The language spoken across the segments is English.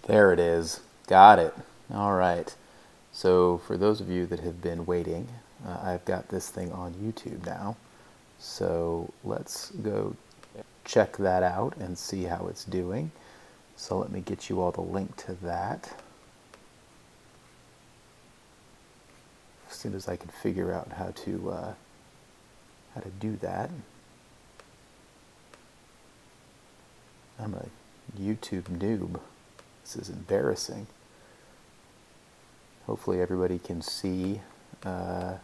There it is. Got it. All right. So for those of you that have been waiting, I've got this thing on YouTube now. So let's go check that out and see how it's doing. So let me get you all the link to that. As soon as I can figure out how to do that. I'm a YouTube noob. This is embarrassing. Hopefully everybody can see the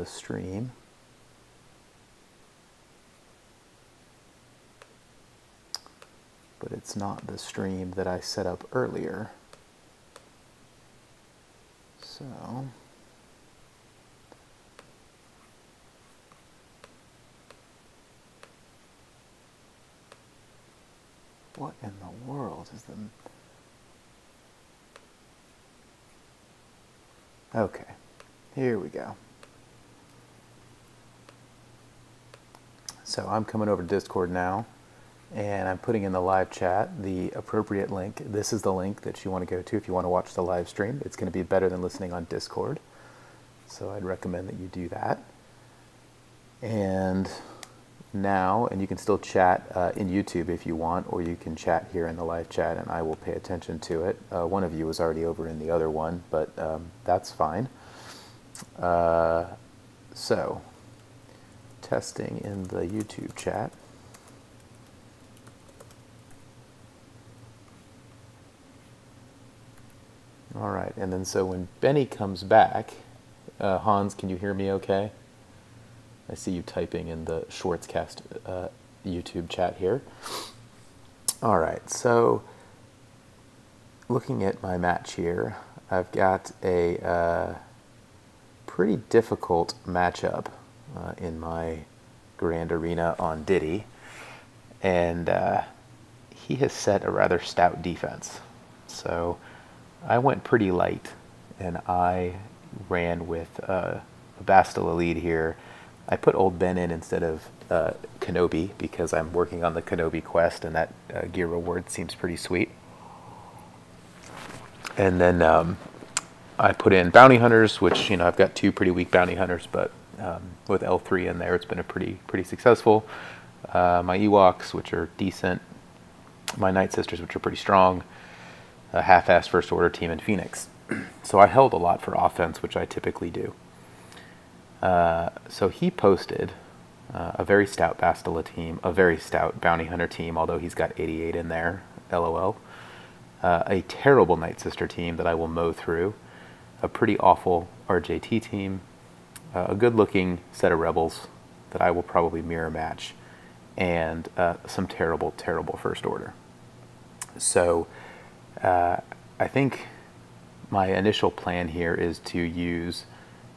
stream. But it's not the stream that I set up earlier. So what in the world is the... Okay, here we go. So I'm coming over to Discord now, and I'm putting in the live chat the appropriate link. This is the link that you want to go to if you want to watch the live stream. It's going to be better than listening on Discord, so I'd recommend that you do that. And now, and you can still chat in YouTube if you want, or you can chat here in the live chat and I will pay attention to it. One of you was already over in the other one, but that's fine. So, testing in the YouTube chat. All right, and then so when Benny comes back, Hans, can you hear me okay? I see you typing in the SchwartzCast YouTube chat here. All right, so looking at my match here, I've got a pretty difficult matchup in my Grand Arena on Diddy, and he has set a rather stout defense. So I went pretty light, and I ran with a Bastila lead here. I put Old Ben in instead of Kenobi because I'm working on the Kenobi quest, and that gear reward seems pretty sweet. And then I put in Bounty Hunters, which, you know, I've got two pretty weak Bounty Hunters, but with L3 in there, it's been a pretty successful. My Ewoks, which are decent. My Night Sisters, which are pretty strong. A half-assed First Order team in Phoenix. So I held a lot for offense, which I typically do. So he posted a very stout Bastila team, a very stout Bounty Hunter team, although he's got 88 in there, LOL. A terrible Night Sister team that I will mow through. A pretty awful RJT team. A good-looking set of Rebels that I will probably mirror match. And some terrible First Order. So I think my initial plan here is to use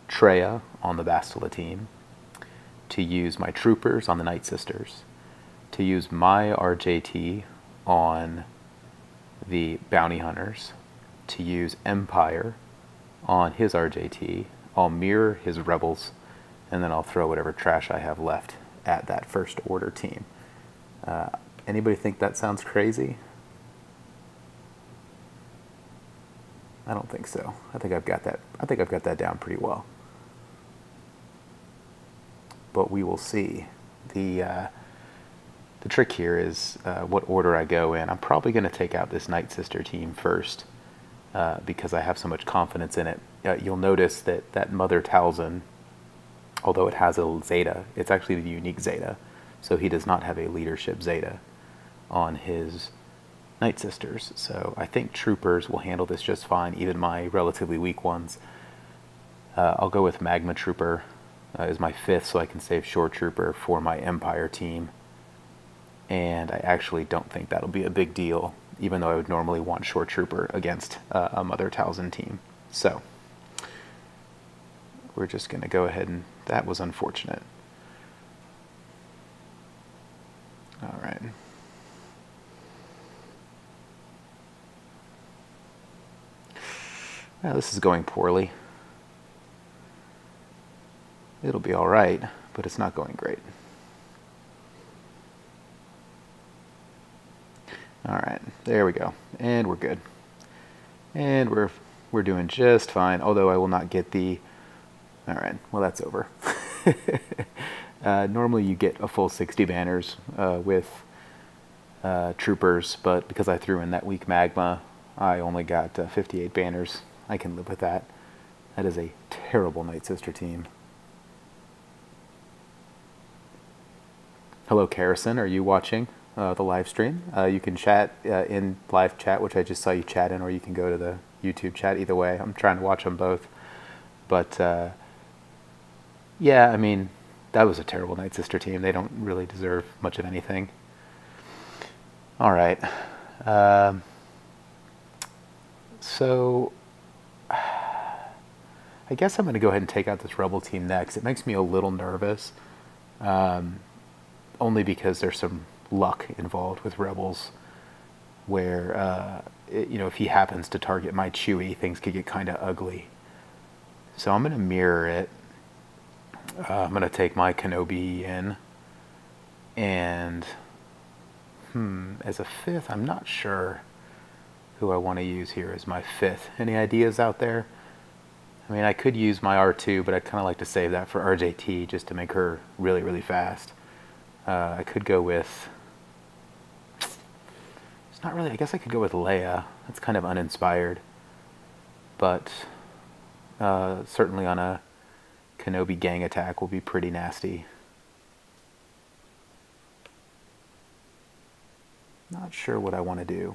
Treya on the Bastila team, to use my Troopers on the Night Sisters, to use my RJT on the Bounty Hunters, to use Empire on his RJT. I'll mirror his Rebels, and then I'll throw whatever trash I have left at that First Order team. Anybody think that sounds crazy? I don't think so. I think I've got that down pretty well. But we will see. The trick here is what order I go in. I'm probably going to take out this Night Sister team first because I have so much confidence in it. You'll notice that Mother Talzin, although it has a Zeta, it's actually the unique Zeta. So he does not have a leadership Zeta on his Night Sisters. So I think Troopers will handle this just fine, even my relatively weak ones. I'll go with Magma Trooper as my 5th, so I can save Shore Trooper for my Empire team. And I actually don't think that'll be a big deal, even though I would normally want Shore Trooper against a Mother Talzin team. So we're just going to go ahead and... That was unfortunate. All right. Well, this is going poorly. It'll be all right, but it's not going great. All right, there we go, and we're good. And we're doing just fine, although I will not get the... All right, well, that's over. Normally you get a full 60 banners with troopers, but because I threw in that weak magma, I only got 58 banners. I can live with that. That is a terrible Night Sister team. Hello, Carrison. Are you watching the live stream? You can chat in live chat, which I just saw you chat in, or you can go to the YouTube chat. Either way, I'm trying to watch them both. But yeah, I mean, that was a terrible Night Sister team. They don't really deserve much of anything. All right. So I guess I'm going to go ahead and take out this Rebel team next. It makes me a little nervous, only because there's some luck involved with Rebels where, you know, if he happens to target my Chewie, things could get kind of ugly. So I'm going to mirror it. I'm going to take my Kenobi in, and as a fifth, I'm not sure who I want to use here as my fifth. Any ideas out there? I mean, I could use my R2, but I'd kind of like to save that for RJT just to make her really, really fast. I could go with... It's not really... I guess I could go with Leia. That's kind of uninspired. But certainly on a Kenobi gang attack will be pretty nasty. Not sure what I want to do.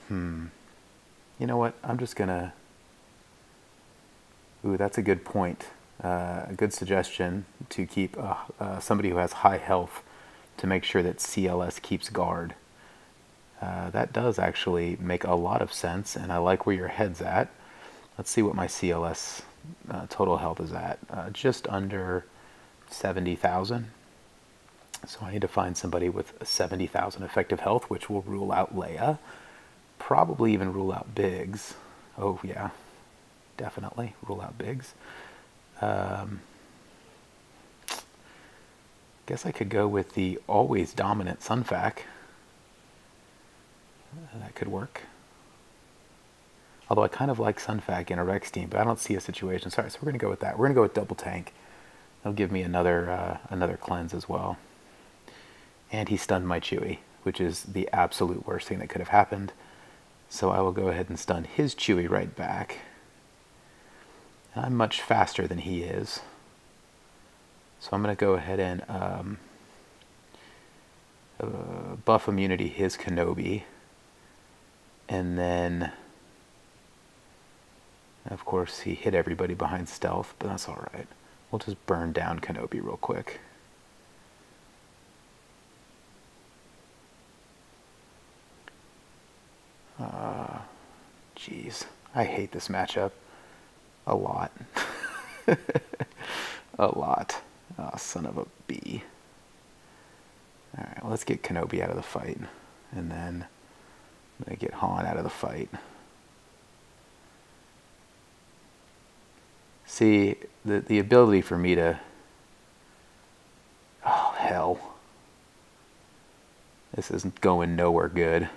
You know what? I'm just gonna... Ooh, that's a good point. A good suggestion to keep somebody who has high health to make sure that CLS keeps guard. That does actually make a lot of sense, and I like where your head's at. Let's see what my CLS total health is at. Just under 70,000. So I need to find somebody with 70,000 effective health, which will rule out Leia. Probably even rule out Biggs. Oh yeah, definitely rule out Biggs. Guess I could go with the always dominant Sunfac. That could work. Although I kind of like Sunfac in a Rex team, but I don't see a situation. Sorry, so we're going to go with that. We're going to go with double tank. That'll give me another another cleanse as well. And he stunned my Chewie, which is the absolute worst thing that could have happened. So I will go ahead and stun his Chewie right back. And I'm much faster than he is. So I'm going to go ahead and buff immunity his Kenobi. And then, of course, he hit everybody behind stealth, but that's alright. We'll just burn down Kenobi real quick. Jeez, I hate this matchup a lot. A lot. Oh, son of a bee. Alright, well, let's get Kenobi out of the fight. And then I'm going to get Han out of the fight. See, the ability for me to... Oh, hell. This isn't going nowhere good.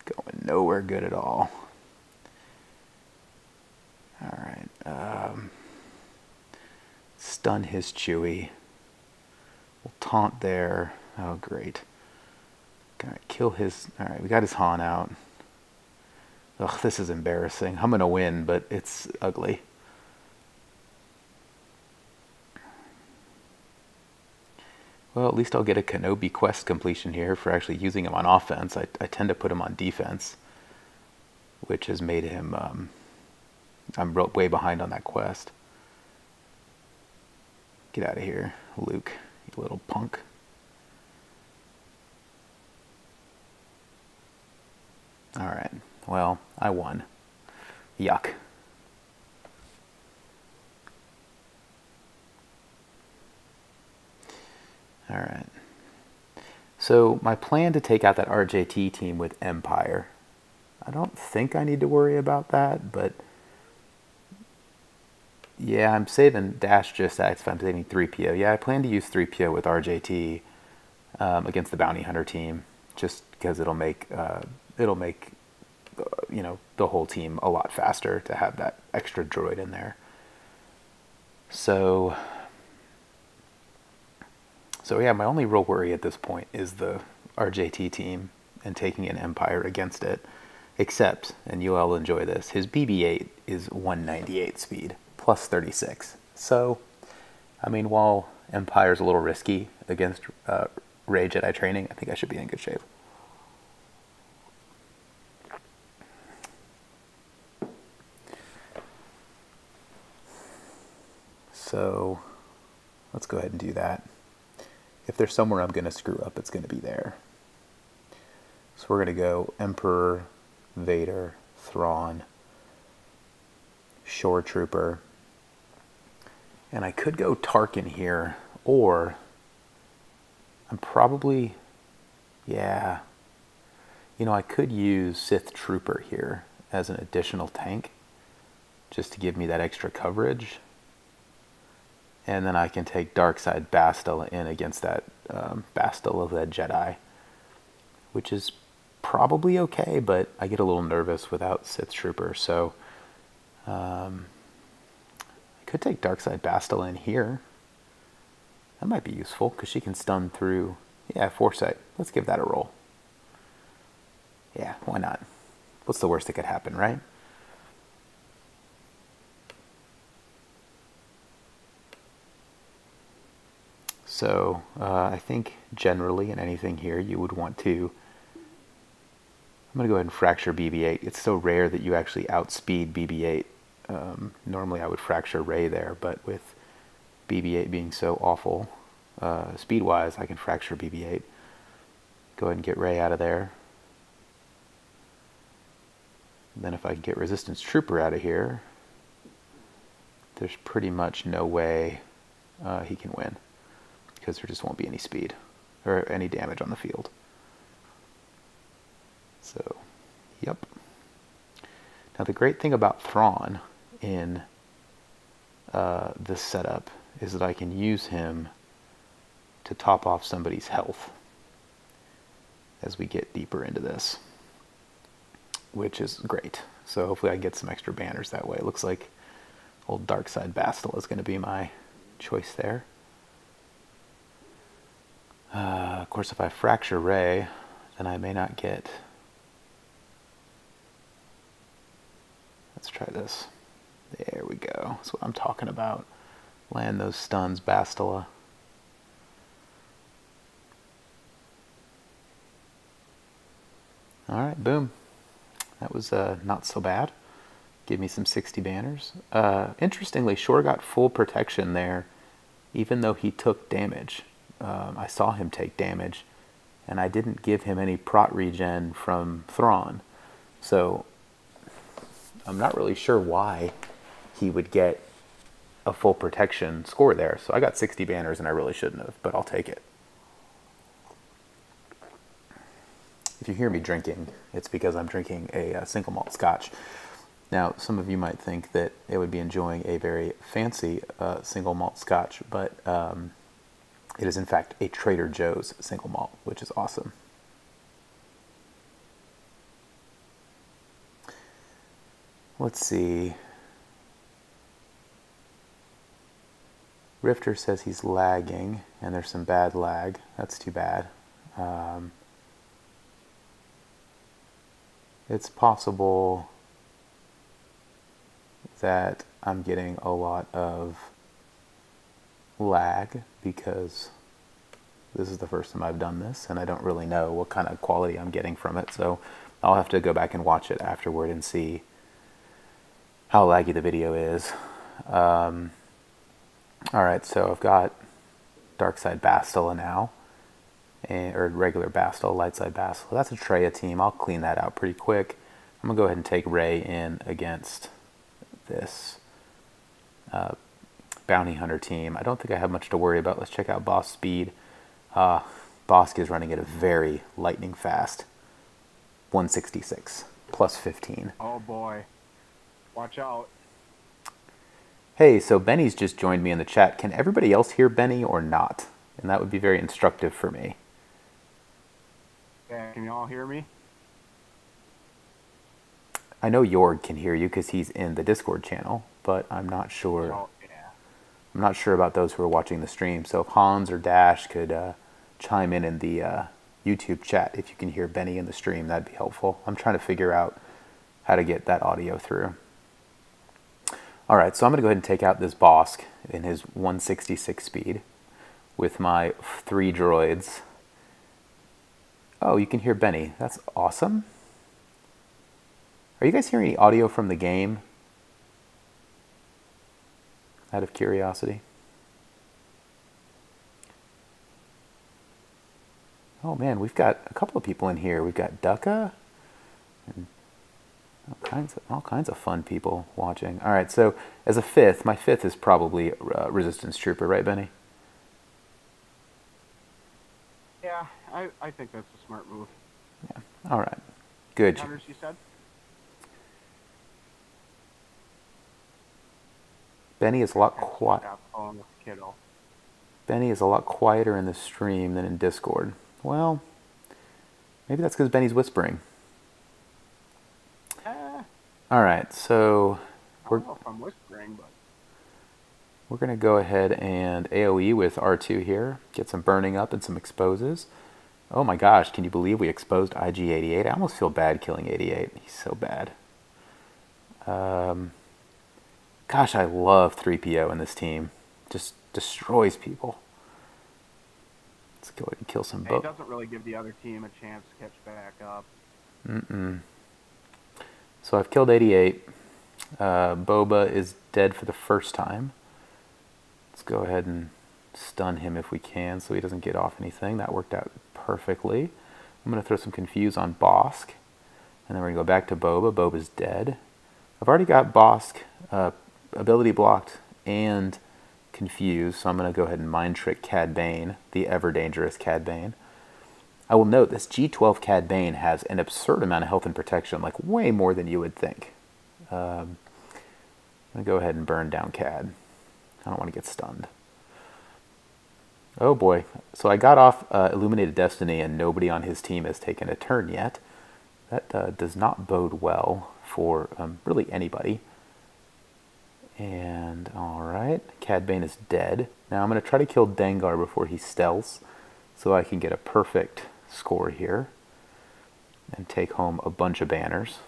Going nowhere good at all. Alright. Stun his Chewie. We'll taunt there. Oh, great. Alright, kill his... Alright, we got his Han out. Ugh, this is embarrassing. I'm gonna win, but it's ugly. Well, at least I'll get a Kenobi quest completion here for actually using him on offense. I tend to put him on defense, which has made him... I'm way behind on that quest. Get out of here, Luke, you little punk. Alright, well, I won. Yuck. Alright. So, my plan to take out that RJT team with Empire. I don't think I need to worry about that, but... Yeah, I'm saving Dash just if I'm saving 3PO. Yeah, I plan to use 3PO with RJT against the Bounty Hunter team, just because it'll make the whole team a lot faster to have that extra droid in there. So yeah, my only real worry at this point is the RJT team and taking an Empire against it. Except, and you'll all enjoy this, his BB-8 is 198 speed, plus 36. So, I mean, while Empire's a little risky against Rey Jedi training, I think I should be in good shape. So, let's go ahead and do that. If there's somewhere I'm going to screw up, it's going to be there. So we're going to go Emperor, Vader, Thrawn, Shore Trooper, and I could go Tarkin here, or I'm probably, yeah, I could use Sith Trooper here as an additional tank, just to give me that extra coverage, and then I can take Darkside Bastila in against that Bastila led Jedi, which is probably okay, but I get a little nervous without Sith Trooper, so I could take Darkside Bastila in here. That might be useful, because she can stun through, yeah, Foresight. Let's give that a roll. Yeah, why not? What's the worst that could happen, right? So I think generally in anything here you would want to, I'm going to go ahead and fracture BB-8. It's so rare that you actually outspeed BB-8. Normally I would fracture Rey there, but with BB-8 being so awful, speed-wise, I can fracture BB-8. Go ahead and get Rey out of there. And then if I can get Resistance Trooper out of here, there's pretty much no way he can win, because there just won't be any speed or any damage on the field. So, yep. Now the great thing about Thrawn in this setup is that I can use him to top off somebody's health as we get deeper into this, which is great. So hopefully I get some extra banners that way. It looks like old Darkside Bastila is going to be my choice there. Of course, if I fracture Rey, then I may not get... Let's try this. There we go. That's what I'm talking about. Land those stuns, Bastila. Alright, boom. That was not so bad. Give me some 60 banners. Interestingly, Shore got full protection there, even though he took damage. I saw him take damage, and I didn't give him any prot regen from Thrawn. So I'm not really sure why he would get a full protection score there. So I got 60 banners, and I really shouldn't have, but I'll take it. If you hear me drinking, it's because I'm drinking a single malt scotch. Now, some of you might think that it would be enjoying a very fancy single malt scotch, but it is in fact a Trader Joe's single malt, which is awesome. Let's see. Rifter says he's lagging, and there's some bad lag. That's too bad. It's possible that I'm getting a lot of lag because this is the first time I've done this, and I don't really know what kind of quality I'm getting from it, so I'll have to go back and watch it afterward and see how laggy the video is. Alright, so I've got Darkside Bastila now, or regular Bastila, Lightside Bastila. That's a Traya team. I'll clean that out pretty quick. I'm going to go ahead and take Rey in against this Bounty Hunter team. I don't think I have much to worry about. Let's check out Boss Speed. Bosk is running at a very lightning fast 166, plus 15. Oh boy. Watch out. Hey, so Benny's just joined me in the chat. Can everybody else hear Benny or not? And that would be very instructive for me. Yeah, can you all hear me? I know Jorg can hear you because he's in the Discord channel, but I'm not sure. Oh, yeah. I'm not sure about those who are watching the stream. So if Hans or Dash could chime in the YouTube chat, if you can hear Benny in the stream, that'd be helpful. I'm trying to figure out how to get that audio through. All right, so I'm going to go ahead and take out this Bosk in his 166 speed with my 3 droids. Oh, you can hear Benny. That's awesome. Are you guys hearing any audio from the game? Out of curiosity. Oh man, we've got a couple of people in here. We've got Ducka and all kinds of fun people watching. All right, so as a 5th, my 5th is probably Resistance Trooper, right, Benny? Yeah, I think that's a smart move. Yeah. All right. Good. Hunters, you said? Benny is a lot quiet. Benny is a lot quieter in the stream than in Discord. Well, maybe that's because Benny's whispering. All right, so I don't know if I'm whispering, but we're going to go ahead and AoE with R2 here, get some burning up and some exposes. Oh my gosh, can you believe we exposed IG-88? I almost feel bad killing 88. He's so bad. Gosh, I love 3PO in this team. Just destroys people. Let's go ahead and kill some It doesn't really give the other team a chance to catch back up. So I've killed 88. Boba is dead for the first time. Let's go ahead and stun him if we can so he doesn't get off anything. That worked out perfectly. I'm going to throw some Confuse on Bosk. And then we're going to go back to Boba. Boba's dead. I've already got Bosk ability blocked and Confused, so I'm going to go ahead and Mind Trick Cad Bane, the ever-dangerous Cad Bane. I will note this G12 Cad Bane has an absurd amount of health and protection, like way more than you would think. I'm going to go ahead and burn down Cad. I don't want to get stunned. Oh boy. So I got off Illuminated Destiny and nobody on his team has taken a turn yet. That does not bode well for really anybody. And alright, Cad Bane is dead. Now I'm going to try to kill Dengar before he stealths so I can get a perfect score here and take home a bunch of banners.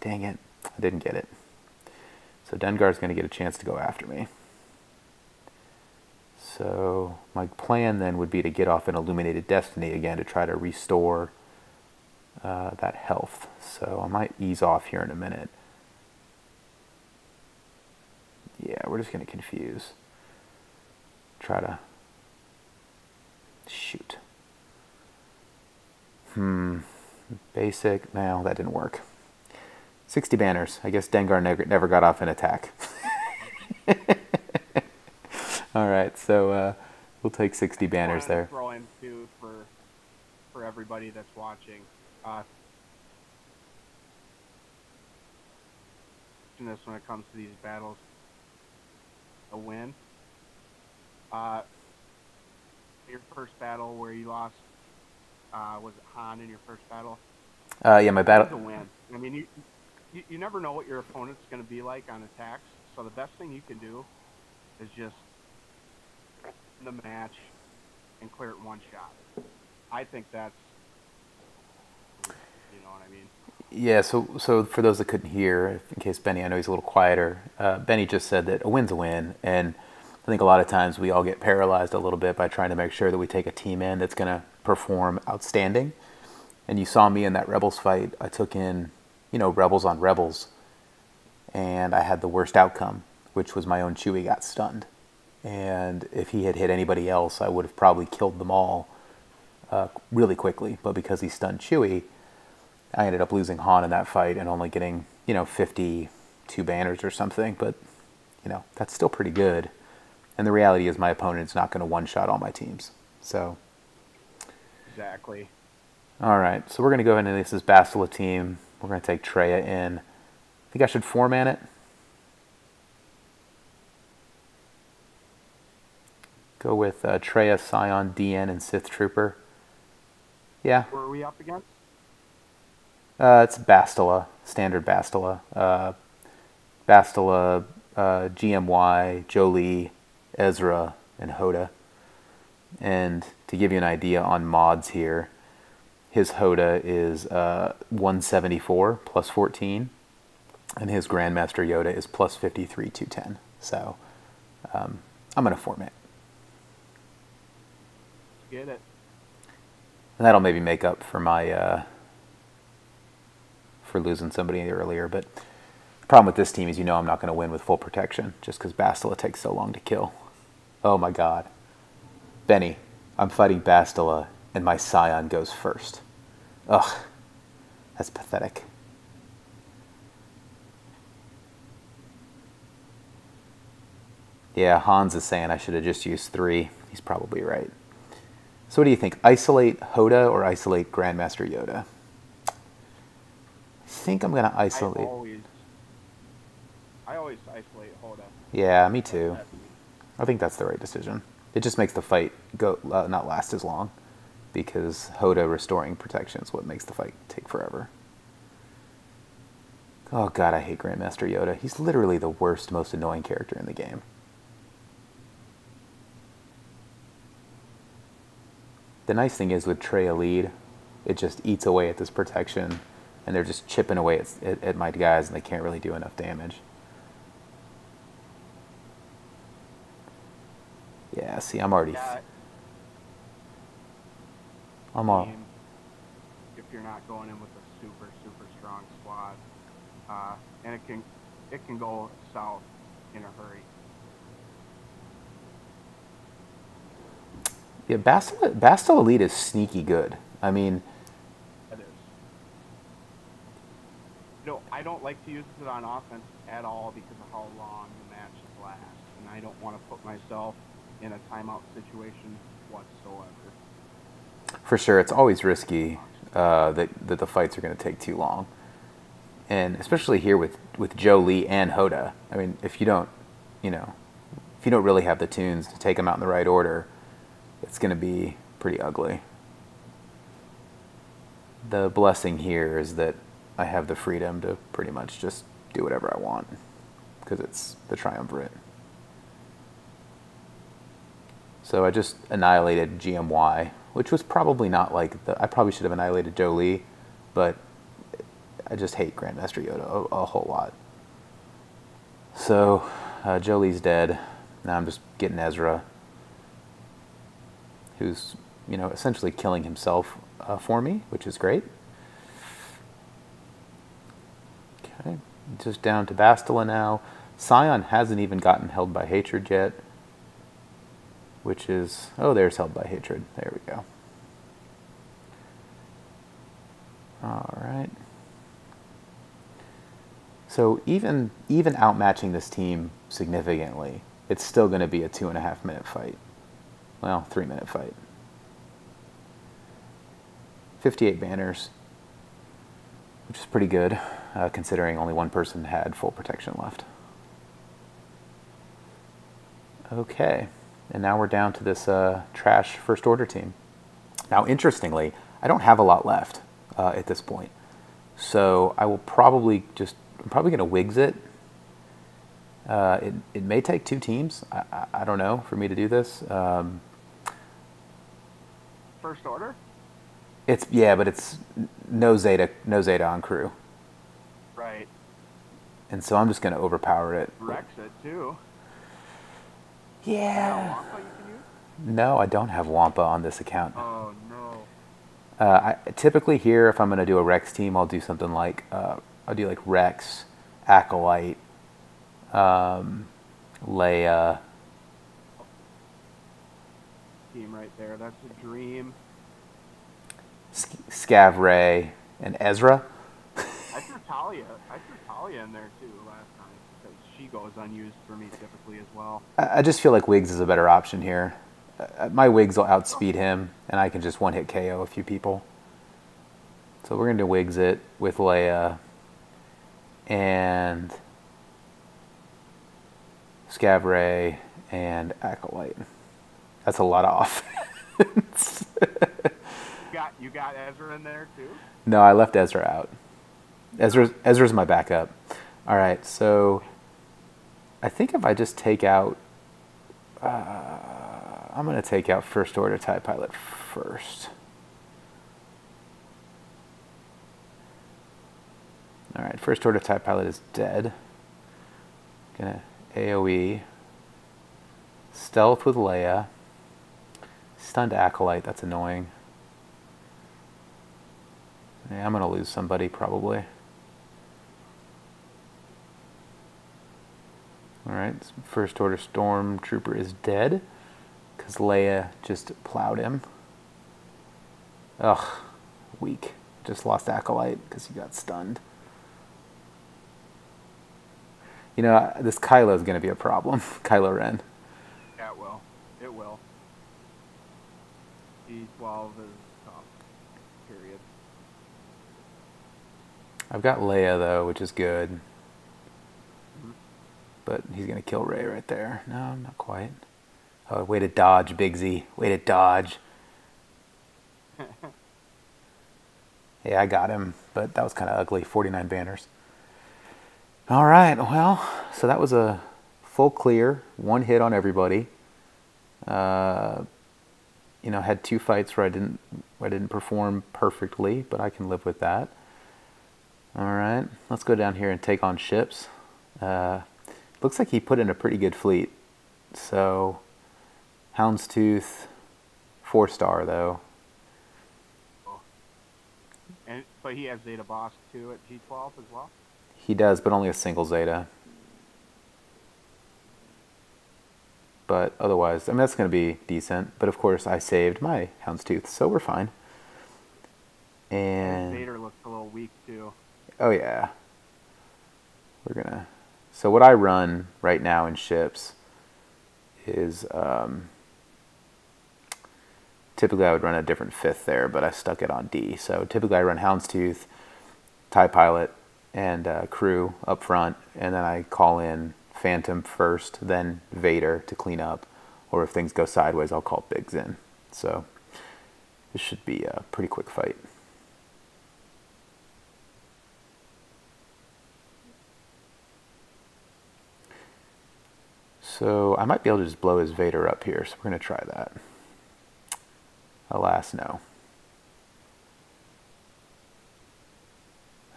Dang it, I didn't get it. So Dengar's going to get a chance to go after me. So my plan then would be to get off an Illuminated Destiny again to try to restore that health. So I might ease off here in a minute. Yeah, we're just going to Confuse. Try to shoot. Basic. No, that didn't work. 60 banners. I guess Dengar never got off an attack. All right, so we'll take 60 banners there. Throw in too for everybody that's watching. This when it comes to these battles, a win. Your first battle where you lost, was it Han in your first battle? Yeah, my battle. It was a win. I mean, you never know what your opponent's going to be like on attacks, so the best thing you can do is just win the match and clear it one shot. I think that's, you know what I mean? Yeah, so for those that couldn't hear, in case Benny, I know he's a little quieter, Benny just said that a win's a win, and I think a lot of times we all get paralyzed a little bit by trying to make sure that we take a team in that's going to perform outstanding. And you saw me in that Rebels fight. I took in, Rebels on Rebels, and I had the worst outcome, which was my own Chewie got stunned. And if he had hit anybody else, I would have probably killed them all really quickly. But because he stunned Chewie, I ended up losing Han in that fight and only getting, 52 banners or something. But, that's still pretty good. And the reality is my opponent's not going to one-shot all my teams. So. Exactly. All right, so we're going to go ahead and this is Bastila team. We're going to take Traya in. I think I should 4-man it. Go with Treya, Scion, DN, and Sith Trooper. Yeah. Who are we up against? It's Bastila, standard Bastila. Bastila, GMY, Jolie, Ezra, and Hoda. And to give you an idea on mods here, his Hoda is 174 plus 14, and his Grandmaster Yoda is plus 53, 210. So I'm going to form it. Get it. And that'll maybe make up for my for losing somebody earlier. But the problem with this team is, I'm not going to win with full protection just because Bastila takes so long to kill. Oh my god. Benny, I'm fighting Bastila and my Scion goes first. Ugh. That's pathetic. Yeah, Hans is saying I should have just used 3. He's probably right. So what do you think? Isolate Hoda or isolate Grandmaster Yoda? I think I'm going to isolate. I always isolate Hoda. Yeah, me too. I think that's the right decision. It just makes the fight go not last as long, because Hoda restoring protection is what makes the fight take forever. Oh god, I hate Grandmaster Yoda. He's literally the worst, most annoying character in the game. The nice thing is with Treya lead, it just eats away at this protection, and they're just chipping away at my guys, and they can't really do enough damage. Yeah, see, I'm already... Yeah, I'm all... If you're not going in with a super, super strong squad, and it can go south in a hurry. Yeah, Bastila Elite is sneaky good. I mean... It is. I don't like to use it on offense at all because of how long the matches last. And I don't want to put myself in a timeout situation whatsoever. For sure, it's always risky that the fights are going to take too long. And especially here with Jolie and Hoda. I mean, if you don't really have the tunes to take them out in the right order, it's going to be pretty ugly. The blessing here is that I have the freedom to pretty much just do whatever I want, because it's the Triumvirate. So I just annihilated GMY, which was probably not like I probably should have annihilated Jolie, but I just hate Grandmaster Yoda a whole lot. So Jolie's dead. Now I'm just getting Ezra, who's essentially killing himself for me, which is great. Okay, just down to Bastila now. Scion hasn't even gotten held by hatred yet, which is, oh, there's held by hatred. There we go. All right. So even outmatching this team significantly, it's still going to be a 2.5 minute fight. Well, 3 minute fight. 58 banners, which is pretty good, considering only one person had full protection left. Okay, and now we're down to this trash First Order team. Now, interestingly, I don't have a lot left at this point, so I will probably I'm probably going to Wigs it. It may take 2 teams. I don't know, for me to do this. First Order? But it's no Zeta on crew. Right. And so I'm just going to overpower it. Rex it too. Yeah. Wampa you can use? No, I don't have Wampa on this account. Oh no. Typically here, if I'm going to do a Rex team, I'll do something like I'll do like Rex, Acolyte, Leia. Team right there. That's a dream. Scav Ray, and Ezra. I threw Talia in there too last time because she goes unused for me typically as well. I just feel like Wiggs is a better option here. My Wiggs will outspeed him, and I can just one-hit KO a few people. So we're going to Wiggs it with Leia and Scav Ray and Acolyte. That's a lot of offense. You got Ezra in there too? No, I left Ezra out. Ezra's my backup. All right, so I think if I just take out, I'm going to take out First Order TIE Pilot first. All right, First Order TIE Pilot is dead. Gonna AoE. Stealth with Leia. Stunned Acolyte, that's annoying. Yeah, I'm gonna lose somebody probably. Alright, First Order Stormtrooper is dead because Leia just plowed him. Ugh, weak. Just lost Acolyte because he got stunned. You know, this Kylo is going to be a problem. Kylo Ren. Yeah, it will. It will. D12 is tough. Period. I've got Leia, though, which is good. But he's going to kill Rey right there. No, not quite. Oh, way to dodge, Big Z. Way to dodge. Yeah, I got him, but that was kind of ugly. 49 banners. All right, well, so that was a full clear, one hit on everybody. You know, had 2 fights where I didn't perform perfectly, but I can live with that. All right, let's go down here and take on ships. Looks like he put in a pretty good fleet. So, Houndstooth, 4-star though. And but he has Zeta Boss too at G12 as well. He does, but only a single Zeta. But otherwise, I mean, that's going to be decent. But of course, I saved my Houndstooth, so we're fine. And Vader looks a little weak too. Oh yeah. We're gonna. So what I run right now in ships is typically I would run a different 5th there, but I stuck it on D. So typically I run Houndstooth, TIE Pilot, and crew up front, and then I call in Phantom first, then Vader to clean up, or if things go sideways, I'll call Biggs in. So this should be a pretty quick fight. So I might be able to just blow his Vader up here, so we're going to try that. Alas, no.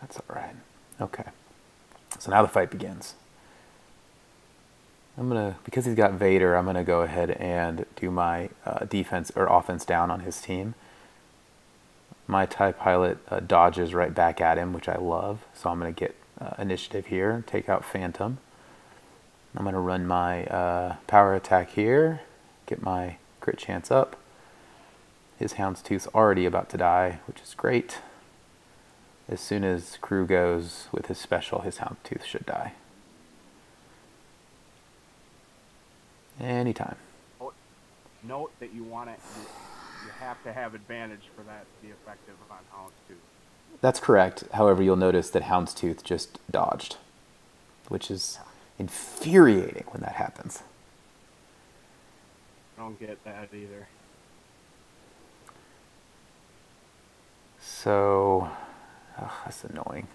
That's all right. Okay. So now the fight begins. Because he's got Vader, I'm going to go ahead and do my defense or offense down on his team. My TIE Pilot dodges right back at him, which I love. So I'm going to get initiative here and take out Phantom. I'm going to run my power attack here, get my crit chance up. His Houndstooth's already about to die, which is great. As soon as crew goes with his special, his Houndstooth should die. Anytime. Note that you want it. You have to have advantage for that to be effective on Houndstooth. That's correct. However, you'll notice that Houndstooth just dodged, which is infuriating when that happens. I don't get that either. So, that's annoying.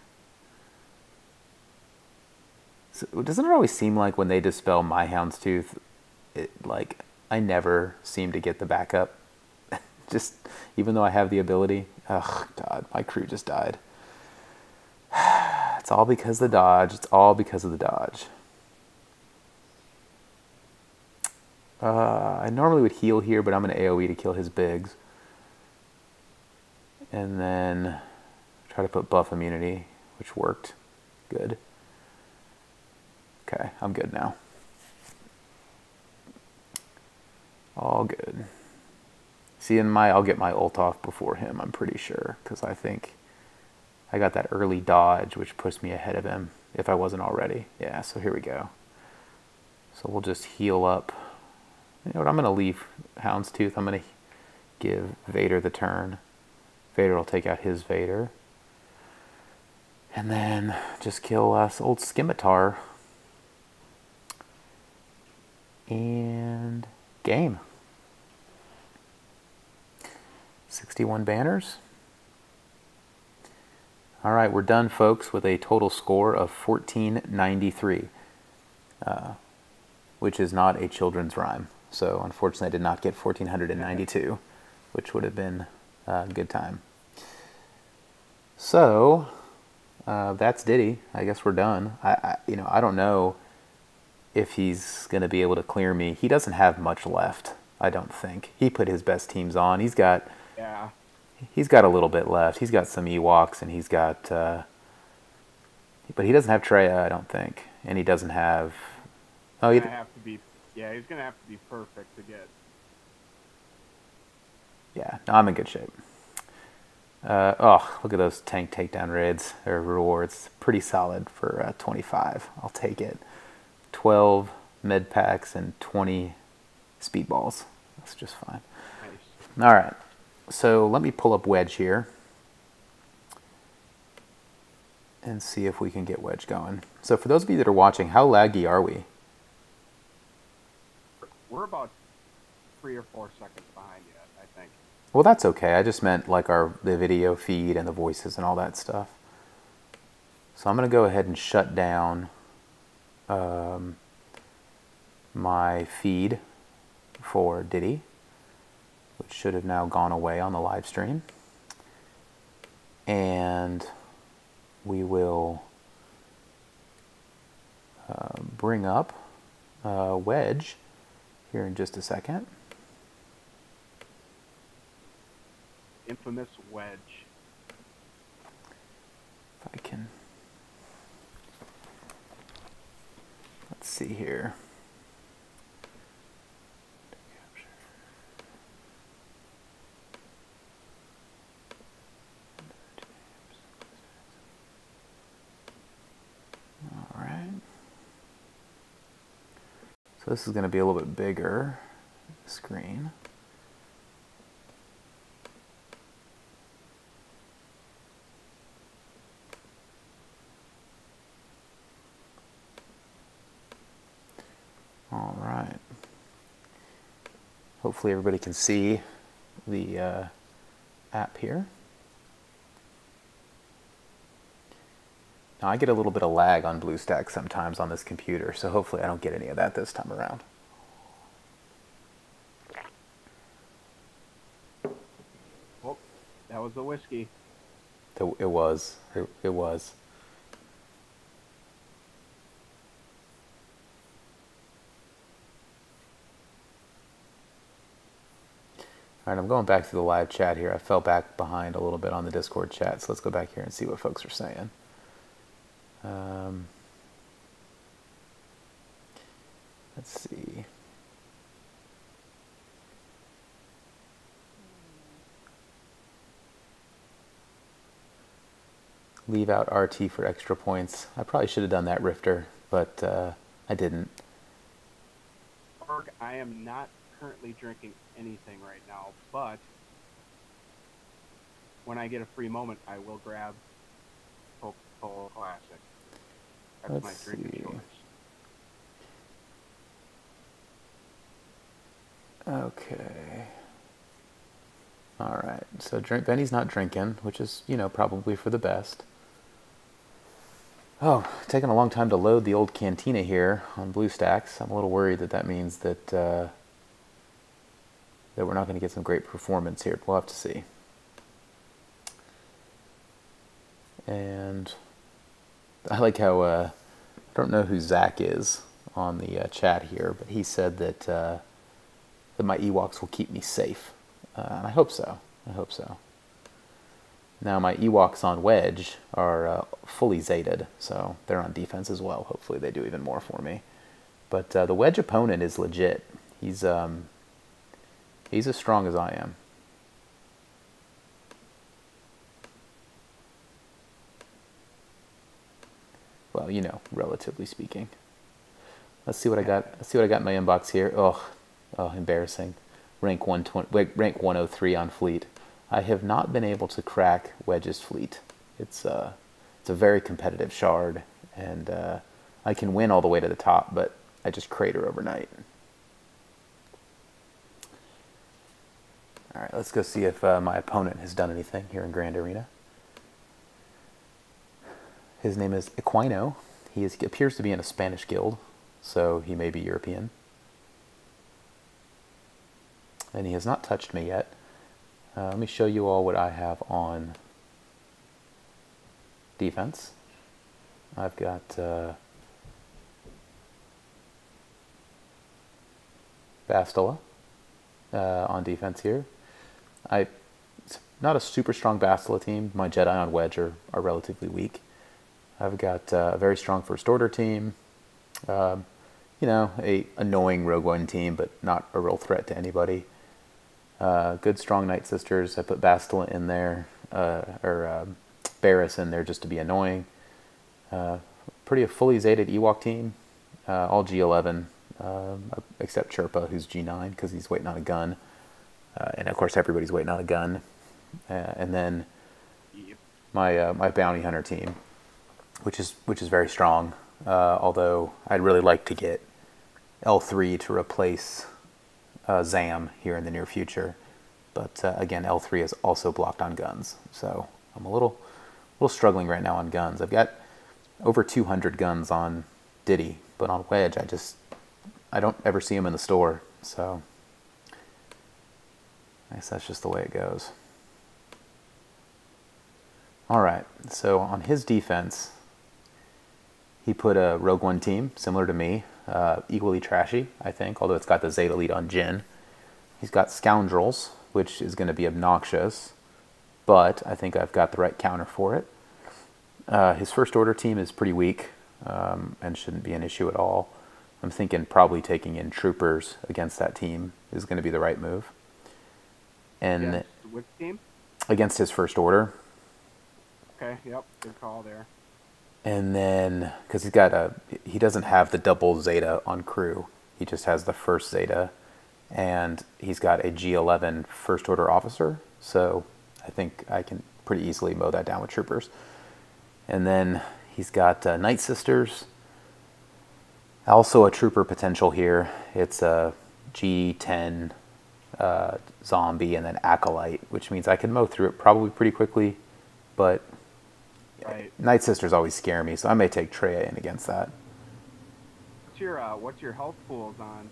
So, doesn't it always seem like when they dispel my Houndstooth, I never seem to get the backup? Just, even though I have the ability. Ugh, God, my crew just died. It's all because of the dodge. It's all because of the dodge. I normally would heal here, but I'm going to AoE to kill his Biggs. And then try to put buff immunity, which worked. Good. Okay, I'm good now. All good. See, I'll get my ult off before him, I'm pretty sure, because I think I got that early dodge, which pushed me ahead of him, if I wasn't already. Yeah, so here we go. So we'll just heal up. You know what, I'm going to leave Houndstooth. I'm going to give Vader the turn. Vader will take out his Vader. And then just kill us old Scimitar. And game. 61 banners. All right, we're done, folks, with a total score of 1493, which is not a children's rhyme. So unfortunately, I did not get 1492, which would have been a good time. So that's Diddy. I guess we're done. I don't know if he's going to be able to clear me. He doesn't have much left, I don't think. He put his best teams on. He's got a little bit left. He's got some Ewoks, and he's got, but he doesn't have Treya, I don't think, and he doesn't have. He's gonna have to be perfect to get. Yeah, no, I'm in good shape. Look at those tank takedown raids or rewards. Pretty solid for 25. I'll take it. 12 med packs and 20 speedballs. That's just fine. Nice. All right. So let me pull up Wedge here and see if we can get Wedge going. So for those of you that are watching, how laggy are we? We're about 3 or 4 seconds behind yet, I think. Well, that's okay. I just meant like the video feed and the voices and all that stuff. So I'm going to go ahead and shut down my feed for Diddy, which should have now gone away on the live stream. And we will bring up Wedge here in just a second. Infamous Wedge. If I can. Let's see here. All right. So this is going to be a little bit bigger screen. All right. Hopefully everybody can see the app here. Now I get a little bit of lag on BlueStacks sometimes on this computer, so hopefully I don't get any of that this time around. Oh, that was the whiskey. It was. It was. All right, I'm going back to the live chat here. I fell back behind a little bit on the Discord chat, so let's go back here and see what folks are saying. Let's see. Leave out RT for extra points. I probably should have done that, Rifter, but I didn't. I am not currently drinking anything right now, but when I get a free moment, I will grab Coca-Cola Classic. That's my drink of choice. Okay. All right. So Benny's not drinking, which is, probably for the best. Oh, taking a long time to load the old Cantina here on BlueStacks. I'm a little worried that means that that we're not going to get some great performance here. We'll have to see. And I like how I don't know who Zach is on the chat here, but he said that my Ewoks will keep me safe, and I hope so. I hope so. Now my Ewoks on Wedge are fully Zeted, so they're on defense as well. Hopefully they do even more for me. But the Wedge opponent is legit. He's as strong as I am. Well, relatively speaking. Let's see what I got. Let's see what I got in my inbox here. Oh, embarrassing. Rank 103 on Fleet. I have not been able to crack Wedge's Fleet. It's a very competitive shard, and I can win all the way to the top, but I just crater overnight. All right, let's go see if my opponent has done anything here in Grand Arena. His name is Equino. He appears to be in a Spanish guild, so he may be European. And he has not touched me yet. Let me show you all what I have on defense. I've got Bastila on defense here. It's not a super strong Bastila team. My Jedi on Wedge are relatively weak. I've got a very strong First Order team. You know, a annoying Rogue One team, but not a real threat to anybody. Good strong Night Sisters. I put Bastila in there, or Barris in there just to be annoying. Pretty fully Zetaed Ewok team, all G11, except Chirpa, who's G9 because he's waiting on a gun, and of course everybody's waiting on a gun. And then my bounty hunter team, which is very strong. Although I'd really like to get L3 to replace Zam here in the near future, but again, L3 is also blocked on guns, so I'm a little struggling right now on guns. I've got over 200 guns on Diddy, but on Wedge, I don't ever see them in the store, so I guess that's just the way it goes. All right, so on his defense, he put a Rogue One team, similar to me, equally trashy, I think, although it's got the Zeta lead on Jin. He's got Scoundrels, which is going to be obnoxious, but I think I've got the right counter for it. His First Order team is pretty weak and shouldn't be an issue at all. I'm thinking probably taking in Troopers against that team is going to be the right move. And Yes. Which team? against his First Order. Okay, yep, good call there. And then, because he doesn't have the double Zeta on crew. He just has the first Zeta, and he's got a G11 First Order officer. So I think I can pretty easily mow that down with Troopers. And then he's got Night Sisters. Also a Trooper potential here. It's a G10 zombie and then Acolyte, which means I can mow through it probably pretty quickly, but Right. Night Sisters always scare me, so I may take Treya in against that. What's your health pools on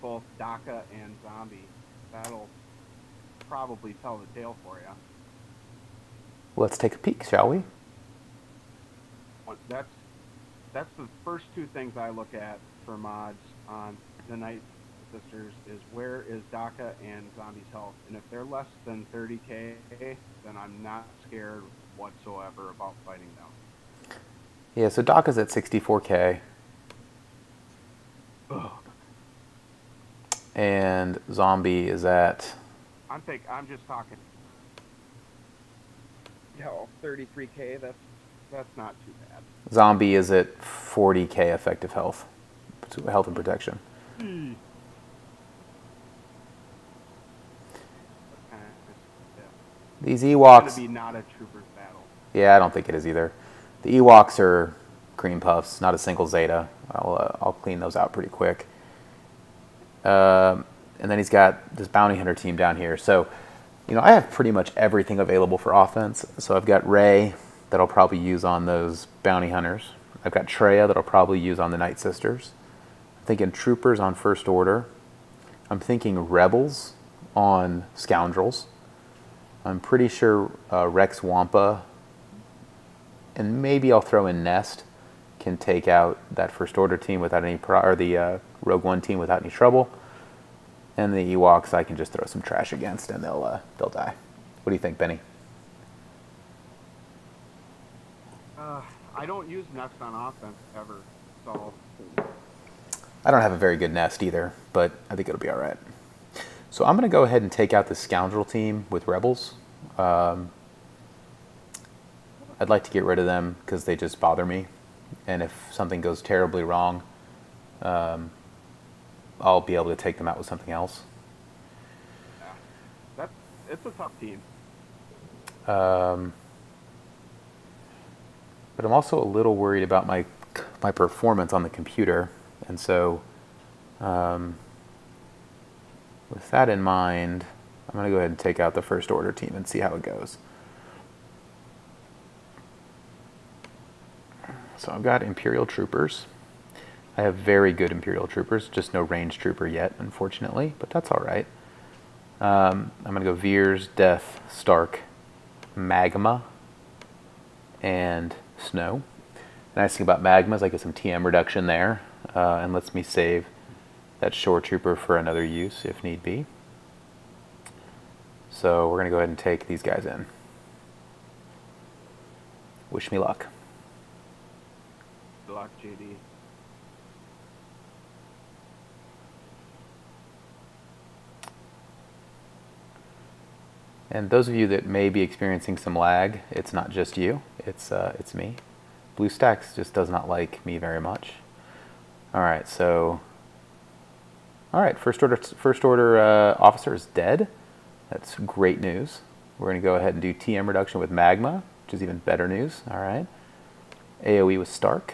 both DACA and Zombie? That'll probably tell the tale for you. Let's take a peek, shall we? That's the first two things I look at for mods on the Night Sisters is where is DACA and Zombie's health, and if they're less than 30k, then I'm not scared whatsoever about fighting them. Yeah, so Daka's at 64k. Ugh. And Zombie is at... I'm just talking. Hell, 33k. That's not too bad. Zombie is at 40k effective health and protection. Yeah. These It's Ewoks... gonna be not a Troopers battle. Yeah, I don't think it is either. The Ewoks are cream puffs, not a single Zeta. I'll clean those out pretty quick. And then he's got this bounty hunter team down here. So, you know, I have pretty much everything available for offense. So I've got Rey that I'll probably use on those bounty hunters. I've got Treya that I'll probably use on the Night Sisters. I'm thinking Troopers on First Order. I'm thinking Rebels on Scoundrels. I'm pretty sure Rex Wampa, and maybe I'll throw in Nest, can take out that First Order team without any or the Rogue One team without any trouble. And the Ewoks I can just throw some trash against and they'll die. What do you think, Benny? I don't use Nest on offense ever, so I don't have a very good Nest either, but I think it'll be all right. So I'm going to go ahead and take out the Scoundrel team with Rebels. I'd like to get rid of them because they just bother me. And if something goes terribly wrong, I'll be able to take them out with something else. yeah, it's a tough team. But I'm also a little worried about my performance on the computer. And so with that in mind, I'm going to go ahead and take out the First Order team and see how it goes. So I've got Imperial Troopers. I have very good Imperial Troopers, just no Range Trooper yet, unfortunately, but that's all right. I'm going to go Veers, Death, Stark, Magma, and Snow. The nice thing about Magma is I get some TM reduction there, and lets me save that Shore Trooper for another use if need be. So we're going to go ahead and take these guys in. Wish me luck. Good luck, JD. And those of you that may be experiencing some lag, it's not just you, it's me. BlueStacks just does not like me very much. All right, so, all right, first order officer is dead. That's great news. We're going to go ahead and do TM reduction with Magma, which is even better news. All right, AOE with Stark.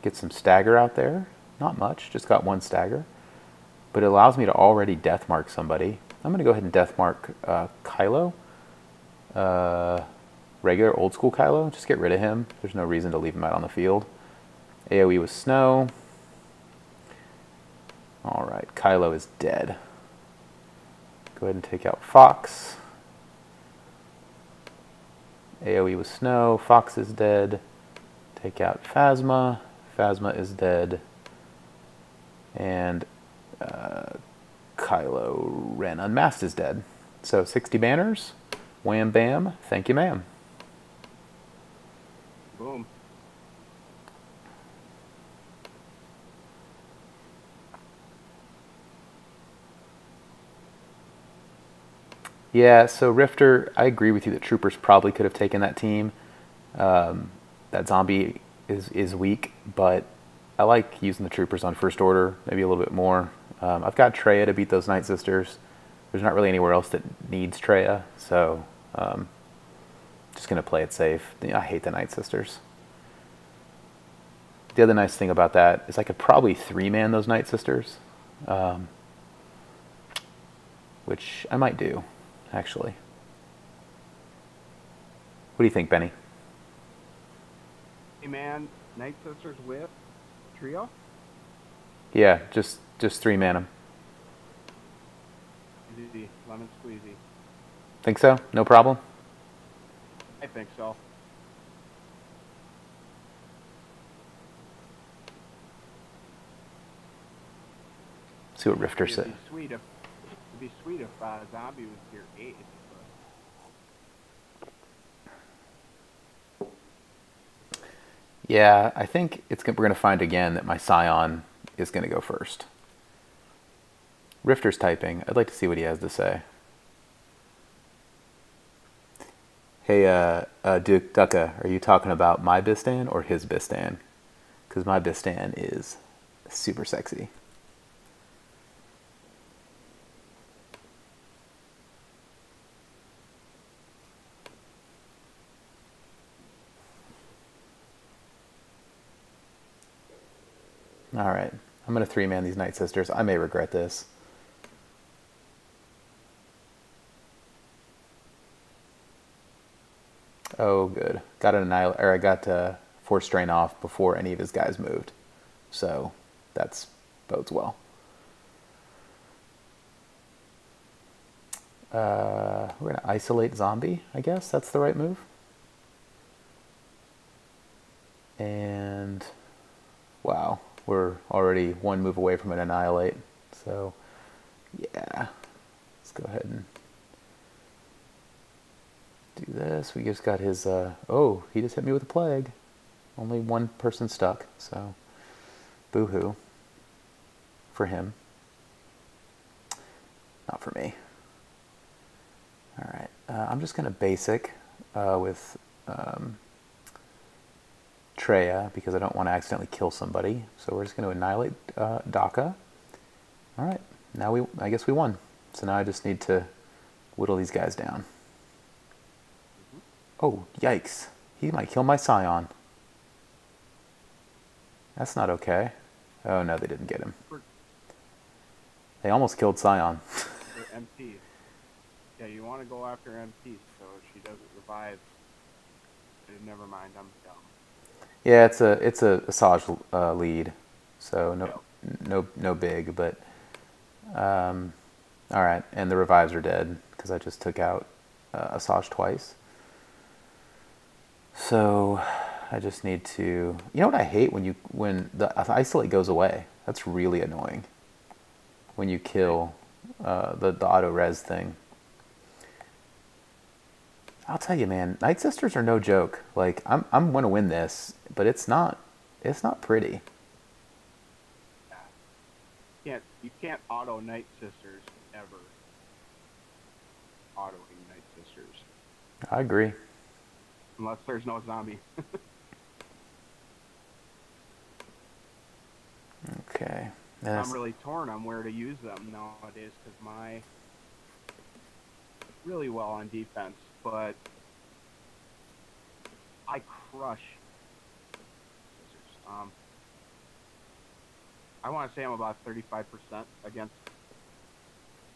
Get some stagger out there. Not much, just got one stagger, but it allows me to already death mark somebody. I'm going to go ahead and death mark Kylo. Regular old school Kylo. Just get rid of him. There's no reason to leave him out on the field. AoE with Snow. Alright, Kylo is dead. Go ahead and take out Fox. AoE with Snow. Fox is dead. Take out Phasma. Phasma is dead. And Kylo Ren Unmasked is dead. So 60 banners. Wham bam. Thank you, ma'am. Boom. Yeah, so Rifter, I agree with you that Troopers probably could have taken that team. That zombie is weak, but I like using the Troopers on First Order, maybe a little bit more. I've got Traya to beat those Night Sisters. There's not really anywhere else that needs Traya, so just going to play it safe. I hate the Night Sisters. The other nice thing about that is I could probably 3-man those Night Sisters, which I might do, actually. What do you think, Benny? Hey man, Night Sisters with trio? Yeah, just 3-man them. Easy, lemon squeezy. Think so? No problem? I think so. See what Rifter said. It'd be sweet if Zombie was tier 8. Yeah, I think we're going to find again that my Scion is going to go first. Rifter's typing. I'd like to see what he has to say. Hey, Duke Ducka, are you talking about my Bistan or his Bistan? Because my Bistan is super sexy. All right, I'm going to 3-man these Night Sisters. I may regret this. Oh, good. Got an I got Force Strain off before any of his guys moved, so that's bodes well. We're going to isolate Zombie, I guess. That's the right move. And wow, we're already one move away from an Annihilate. So yeah, let's go ahead and do this. We just got his, oh, he just hit me with a plague. Only one person stuck, so boo-hoo for him. Not for me. All right, I'm just going to basic with Traya because I don't want to accidentally kill somebody. So we're just going to annihilate Daka. All right, now I guess we won. So now I just need to whittle these guys down. Oh, yikes. He might kill my Scion. That's not okay. Oh, no, they didn't get him. They almost killed Scion. They're empty. Yeah, you want to go after MP so she doesn't revive. Never mind, I'm dumb. Yeah, it's a Asajj lead, so Yep. no big, but all right. And the revives are dead because I just took out Asajj twice. So I just need to. You know what I hate when the isolate goes away. That's really annoying. When you kill the auto res thing. I'll tell you, man, Night Sisters are no joke. Like I'm gonna win this, but it's not pretty. You can't auto Night Sisters ever. Autoing Night Sisters. I agree. Unless there's no zombie. Okay. I'm really torn on where to use them nowadays because my really well on defense, but I crush scissors. I want to say I'm about 35% against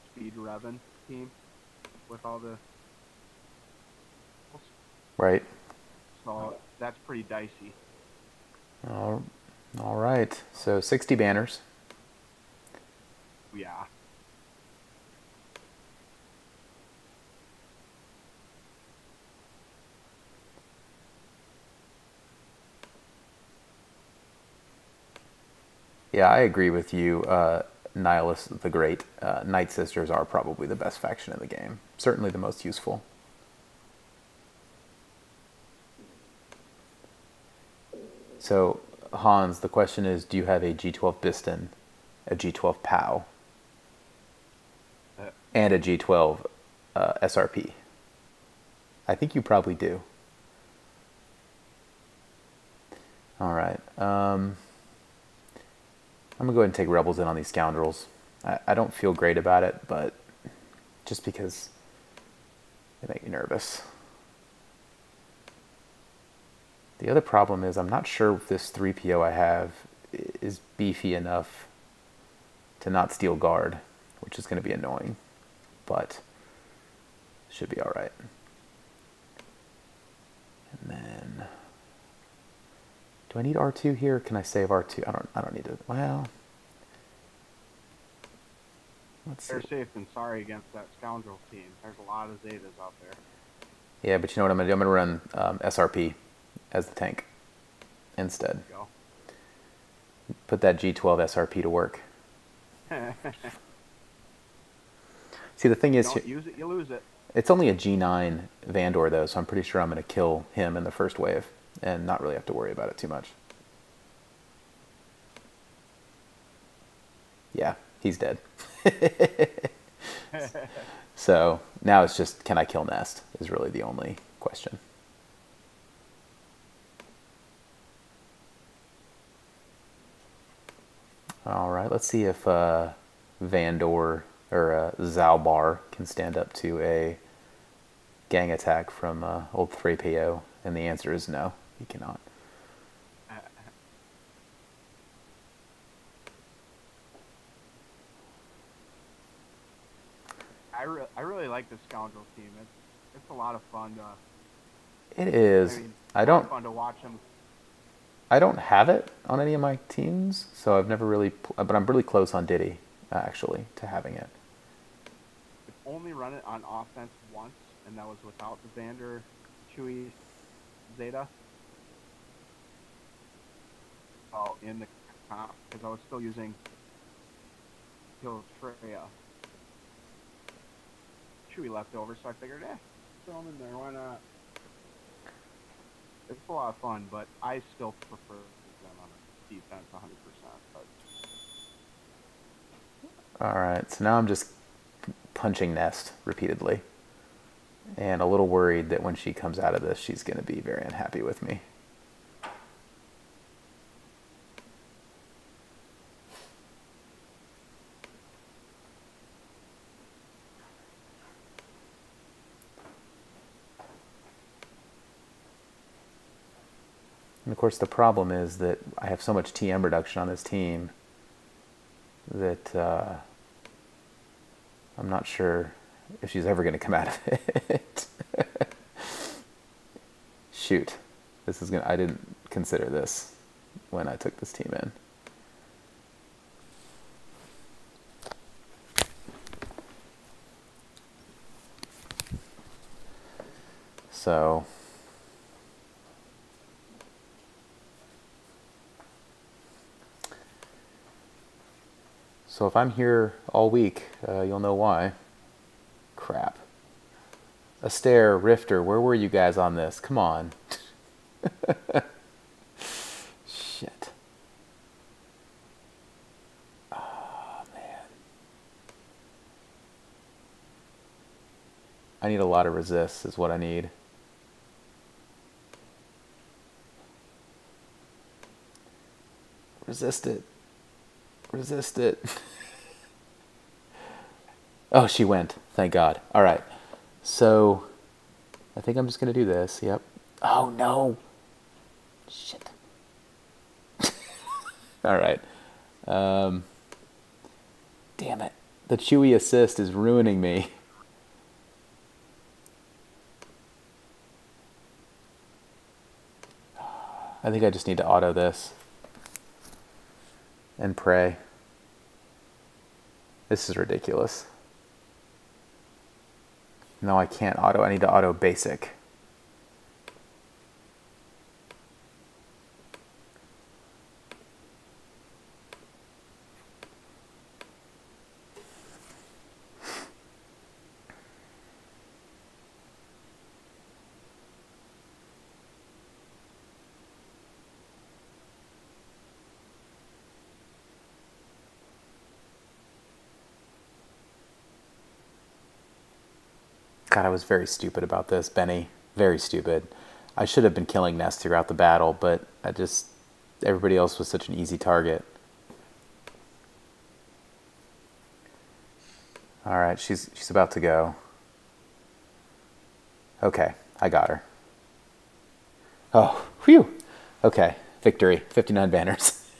Speed Revan team with all the right. So that's pretty dicey. All right. So 60 banners. Yeah. Yeah, I agree with you, Nihilus the Great. Night Sisters are probably the best faction in the game. Certainly the most useful. So, Hans, the question is, do you have a G12 Biston, a G12 POW, and a G12 SRP? I think you probably do. All right. I'm going to go ahead and take Rebels in on these scoundrels. I don't feel great about it, but just because they make me nervous. The other problem is I'm not sure if this 3PO I have is beefy enough to not steal guard, which is going to be annoying, but should be all right. And then, do I need R2 here? Can I save R2? I don't need to. Well, let's see. They're safe than sorry against that scoundrel team. There's a lot of Zetas out there. Yeah, but you know what I'm going to do? I'm going to run SRP as the tank instead. Go. Put that G12 SRP to work. See, the thing is, don't use it, you lose it. It's only a G9 Vandor though, so I'm pretty sure I'm going to kill him in the first wave and not really have to worry about it too much. Yeah, he's dead. So now it's just, can I kill Nest is really the only question. All right, let's see if Vandor or Zalbar can stand up to a gang attack from old 3PO, and the answer is no, he cannot. I really like the scoundrel team. It's a lot of fun to. It is. I mean, I don't. Fun to watch them. I don't have it on any of my teams, so I've never really. But I'm really close on Diddy, actually, to having it. I've only run it on offense once, and that was without the Vander, Chewie, Zeta. Oh, in the comp, because I was still using Kill Freya. Chewie left over, so I figured, throw them in there, why not? It's a lot of fun, but I still prefer them on defense 100%. But. All right, so now I'm just punching Nest repeatedly, and a little worried that when she comes out of this, she's going to be very unhappy with me. And of course, the problem is that I have so much TM reduction on this team that I'm not sure if she's ever going to come out of it. Shoot. I didn't consider this when I took this team in. So if I'm here all week, you'll know why. Crap. Astaire, Rifter, where were you guys on this? Come on. Shit. Oh, man. I need a lot of resists is what I need. Resist it. Resist it. Oh, she went. Thank God. All right. So, I think I'm just going to do this. Yep. Oh, no. Shit. All right. Damn it. The Chewy assist is ruining me. I think I just need to auto this. And pray. This is ridiculous. No, I can't auto. I need to auto basic. God, I was very stupid about this, Benny. Very stupid. I should have been killing Nest throughout the battle, but everybody else was such an easy target. All right, she's about to go. Okay, I got her. Oh, whew. Okay, victory. 59 banners.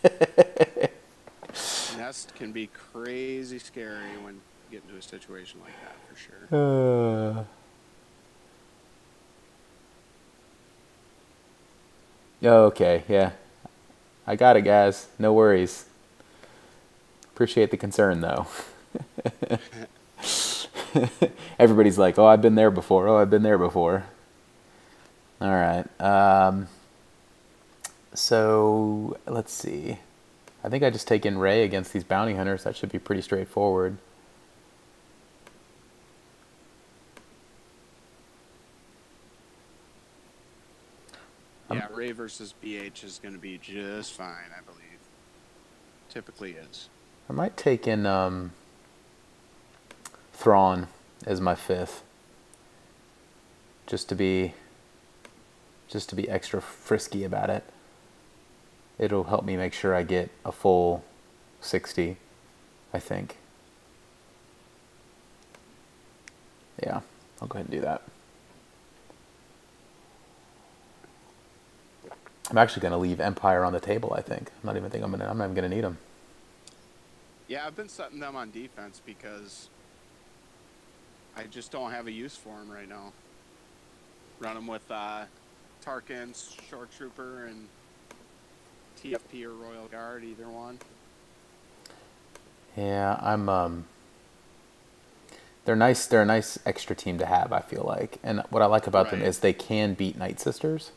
Nest can be crazy scary when you get into a situation like that, for sure. Okay, yeah. I got it, guys. No worries. Appreciate the concern, though. Everybody's like, oh, I've been there before. Oh, I've been there before. All right. So, let's see. I think I just take in Ray against these bounty hunters. That should be pretty straightforward. Yeah, Ray versus BH is going to be just fine, I believe. Typically is. I might take in Thrawn as my 5th. Just to be extra frisky about it. It'll help me make sure I get a full 60, I think. Yeah, I'll go ahead and do that. I'm actually going to leave Empire on the table, I think. I'm not even going to need them. Yeah, I've been setting them on defense because I just don't have a use for them right now. Run them with Tarkin, Short Trooper, and TFP or Royal Guard, either one. Yeah, they're nice. They're a nice extra team to have, I feel like. And what I like about them is they can beat Night Sisters.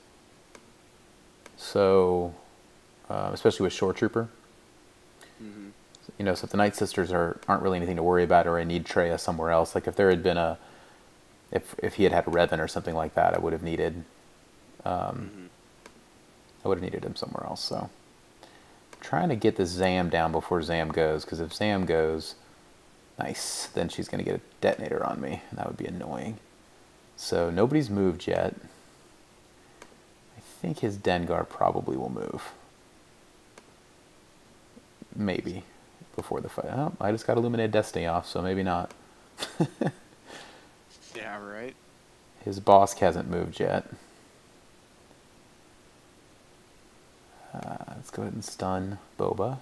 So, especially with Shore Trooper. Mm-hmm. You know, so if the Night Sisters aren't really anything to worry about, or I need Traya somewhere else, like if there had been if he had a Revan or something like that, I would have needed, I would have needed him somewhere else. So, trying to get the Zam down before Zam goes, because if Zam goes, nice, then she's going to get a detonator on me, and that would be annoying. So nobody's moved yet. I think his Dengar probably will move. Maybe before the fight. Oh, I just got Illuminated Destiny off, so maybe not. Yeah, right. His boss hasn't moved yet. Let's go ahead and stun Boba.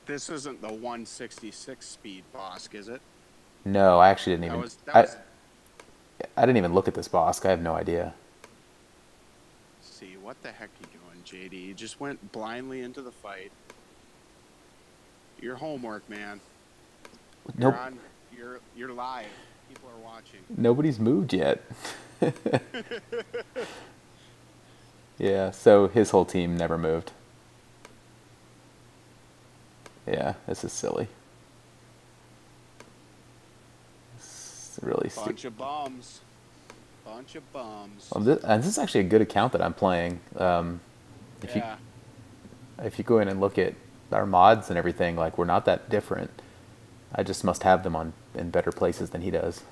This isn't the 166 speed Bosk, is it? No, I actually didn't That even. was that I was. I didn't even look at this boss. I have no idea. See what the heck you doing, JD? You just went blindly into the fight. Your homework, man. You're Nope. on. You're live. People are watching. Nobody's moved yet. Yeah. So his whole team never moved. Yeah. This is silly. It's really stupid. Bunch of bums. Bunch of bums. Well, this is actually a good account that I'm playing. If you Yeah. if you go in and look at our mods and everything, like we're not that different. I just must have them on in better places than he does.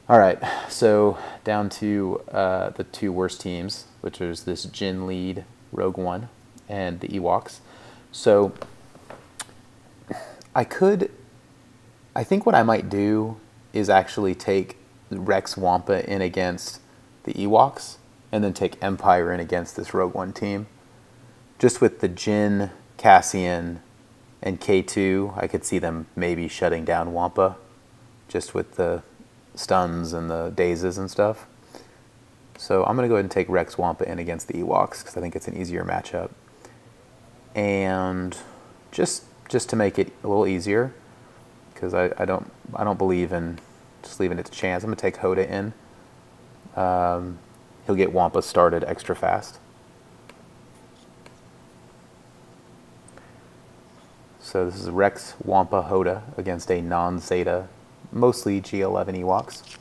All right, so down to the two worst teams, which is this Jin lead Rogue One and the Ewoks. So I think what I might do is actually take Rex Wampa in against the Ewoks, and then take Empire in against this Rogue One team. Just with the Jin, Cassian, and K2, I could see them maybe shutting down Wampa, just with the stuns and the dazes and stuff. So I'm going to go ahead and take Rex Wampa in against the Ewoks, because I think it's an easier matchup. And just to make it a little easier, because I don't believe in just leaving it to chance, I'm going to take Hoda in. He'll get Wampa started extra fast. So this is Rex Wampa Hoda against a non-Zeta, mostly G11 Ewoks.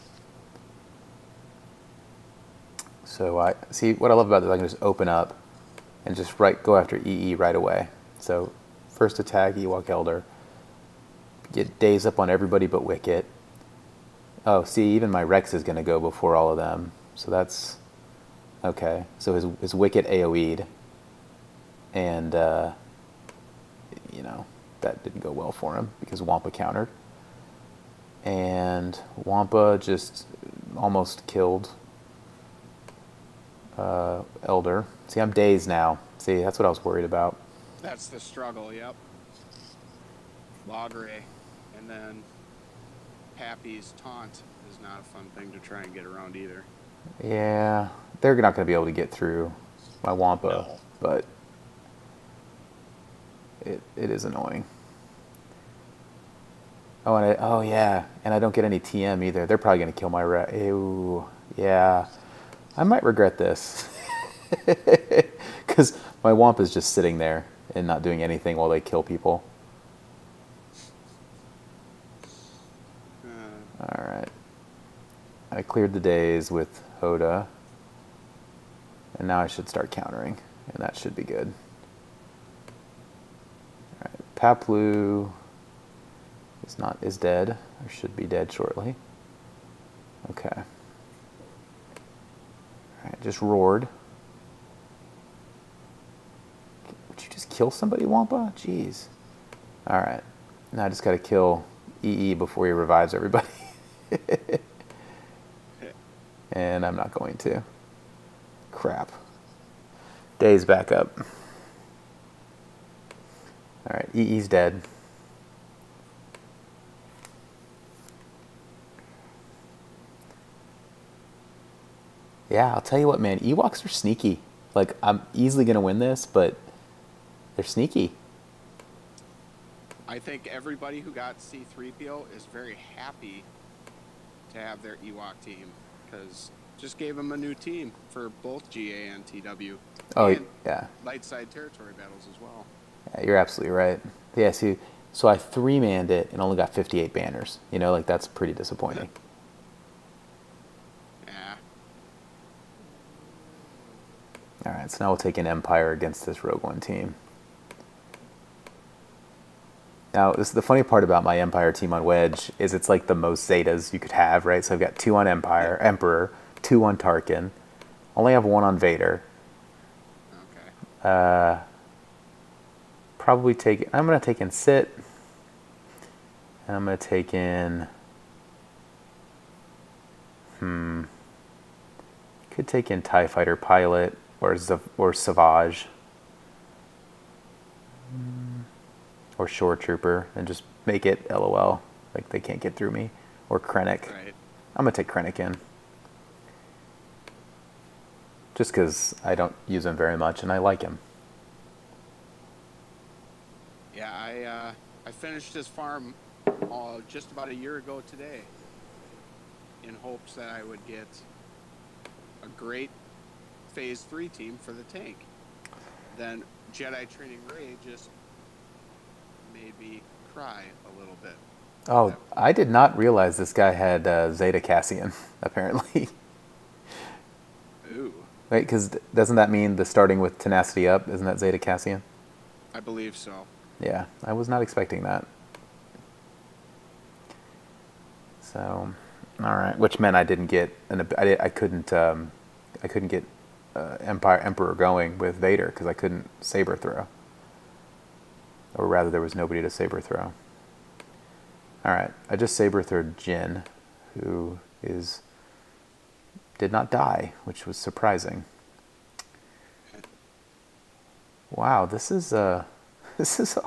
So I see what I love about this. I can just open up and just go after EE right away. So first attack, Ewok Elder. Get daze up on everybody but Wicket. Oh, see, even my Rex is going to go before all of them. So that's okay. So his Wicket AoE'd. And, you know, that didn't go well for him because Wampa countered. And Wampa just almost killed Elder. See, I'm dazed now. See, that's what I was worried about. That's the struggle, yep. Logray. And then Pappy's taunt is not a fun thing to try and get around either. Yeah, they're not going to be able to get through my Wampa, No. but it is annoying. Oh, and oh yeah, and I don't get any TM either. They're probably going to kill my Ew, yeah. I might regret this. Because my Wampa is just sitting there and not doing anything while they kill people. Alright. I cleared the days with Hoda. And now I should start countering. And that should be good. Alright. Paplu is dead. Or should be dead shortly. Okay. Alright, just roared. Would you just kill somebody, Wampa? Jeez. Alright. Now I just gotta kill EE before he revives everybody. And I'm not going to. Crap. Days back up. Alright, EE's dead. Yeah, I'll tell you what, man. Ewoks are sneaky. Like, I'm easily going to win this, but they're sneaky. I think everybody who got C-3PO is very happy to have their Ewok team, because just gave them a new team for both GA and TW. Oh, and yeah. light side territory battles as well. Yeah, you're absolutely right. Yeah, see, so I 3-manned it and only got 58 banners. You know, like, that's pretty disappointing. Yeah. All right, so now we'll take an Empire against this Rogue One team. Now, this is the funny part about my Empire team on Wedge is it's like the most Zetas you could have, right? So I've got 2 on Emperor, 2 on Tarkin, only have 1 on Vader. Okay. Probably I'm going to take in Sit, and I'm going to take in, could take in TIE Fighter Pilot or Savage. Or Shore Trooper and just make it LOL. Like, they can't get through me. Or Krennic. Right. I'm going to take Krennic in. Just because I don't use him very much, and I like him. Yeah, I finished this farm just about a year ago today in hopes that I would get a great Phase 3 team for the tank. Then Jedi Training Ray just made me cry a little bit. Oh, I did not realize this guy had Zeta Cassian, apparently. Ooh. Right, because doesn't that mean the starting with tenacity up? Isn't that Zeta Cassian? I believe so. Yeah, I was not expecting that. So, all right, which meant I didn't get I couldn't get Emperor going with Vader because I couldn't saber throw, or rather, there was nobody to saber throw. All right, I just saber throwed Jin, who did not die, which was surprising. Wow, this is a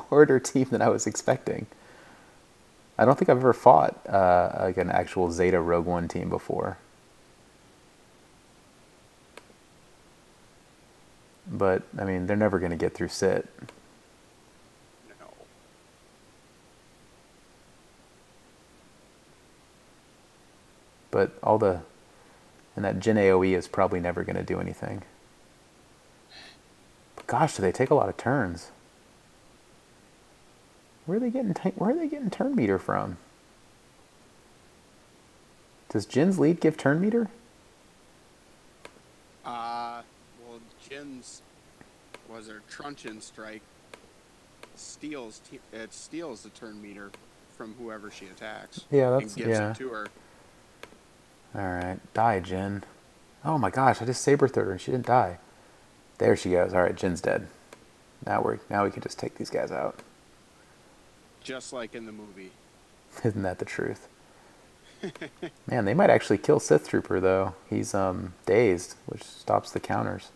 harder team than I was expecting. I don't think I've ever fought like an actual Zeta Rogue One team before. But I mean, they're never going to get through Sit. No. But and that Jin AoE is probably never going to do anything. But gosh, do they take a lot of turns? Where are they getting turn meter from? Does Jin's lead give turn meter? Well, Jin's was her truncheon strike steals the turn meter from whoever she attacks. Yeah, and gives it to her. All right, die, Jin. Oh my gosh, I just saber throwed her and she didn't die. There she goes. All right, Jin's dead. Now we can just take these guys out. Just like in the movie. Isn't that the truth? Man, they might actually kill Sith Trooper though. He's dazed, which stops the counters.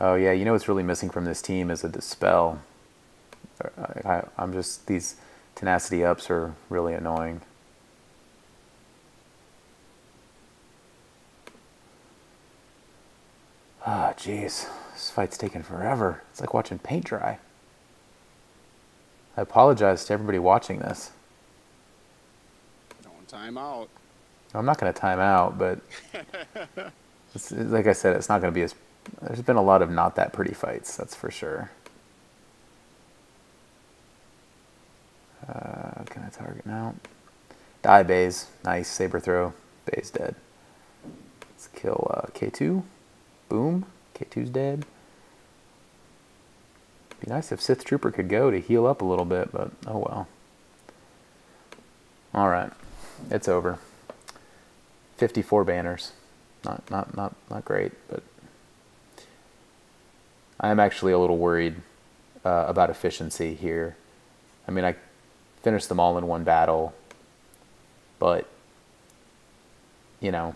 Oh yeah, you know what's really missing from this team is a dispel. I'm just, these tenacity ups are really annoying. Ah, jeez. This fight's taking forever. It's like watching paint dry. I apologize to everybody watching this. Don't time out. I'm not going to time out, but like I said, it's not going to be as... There's been a lot of not that pretty fights, that's for sure. Can I target now? Die, Baze. Nice. Saber throw. Baze dead. Let's kill K2. Boom. K2's dead. Be nice if Sith Trooper could go to heal up a little bit, but oh well. All right. It's over. 54 banners. Not great, but I'm actually a little worried about efficiency here. I mean, I finished them all in one battle, but you know,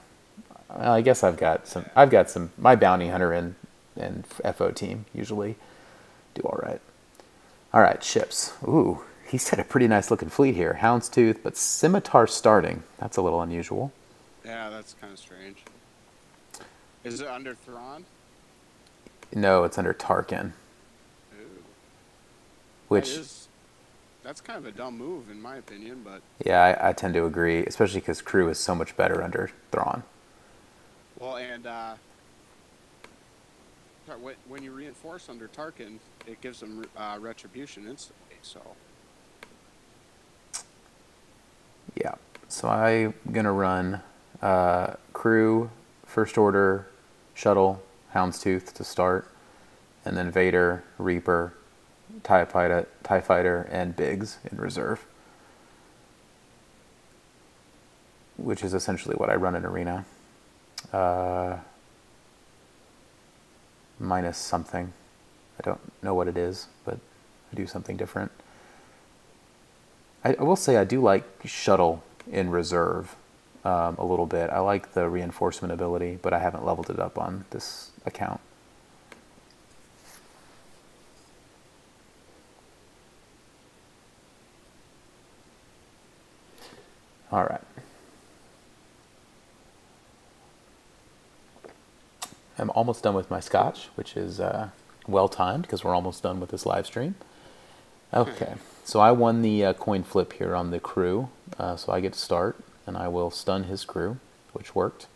I guess I've got some. My bounty hunter and FO team usually do all right. All right, ships. Ooh, he's had a pretty nice looking fleet here. Houndstooth, but Scimitar starting. That's a little unusual. Yeah, that's kind of strange. Is it under Thrawn? No, it's under Tarkin. Ooh. Which That's kind of a dumb move in my opinion, but yeah, I tend to agree, especially because crew is so much better under Thrawn. well, and when you reinforce under Tarkin, it gives them retribution instantly. So yeah, so I'm gonna run crew, First Order, Shuttle, Houndstooth to start, and then Vader, Reaper, TIE Fighter, and Biggs in reserve, which is essentially what I run in Arena. Minus something. I don't know what it is, but I do something different. I will say I do like Shuttle in reserve a little bit. I like the reinforcement ability, but I haven't leveled it up on this account. All right. I'm almost done with my scotch, which is well timed because we're almost done with this live stream. Okay, so I won the coin flip here on the crew, so I get to start, and I will stun his crew, which worked.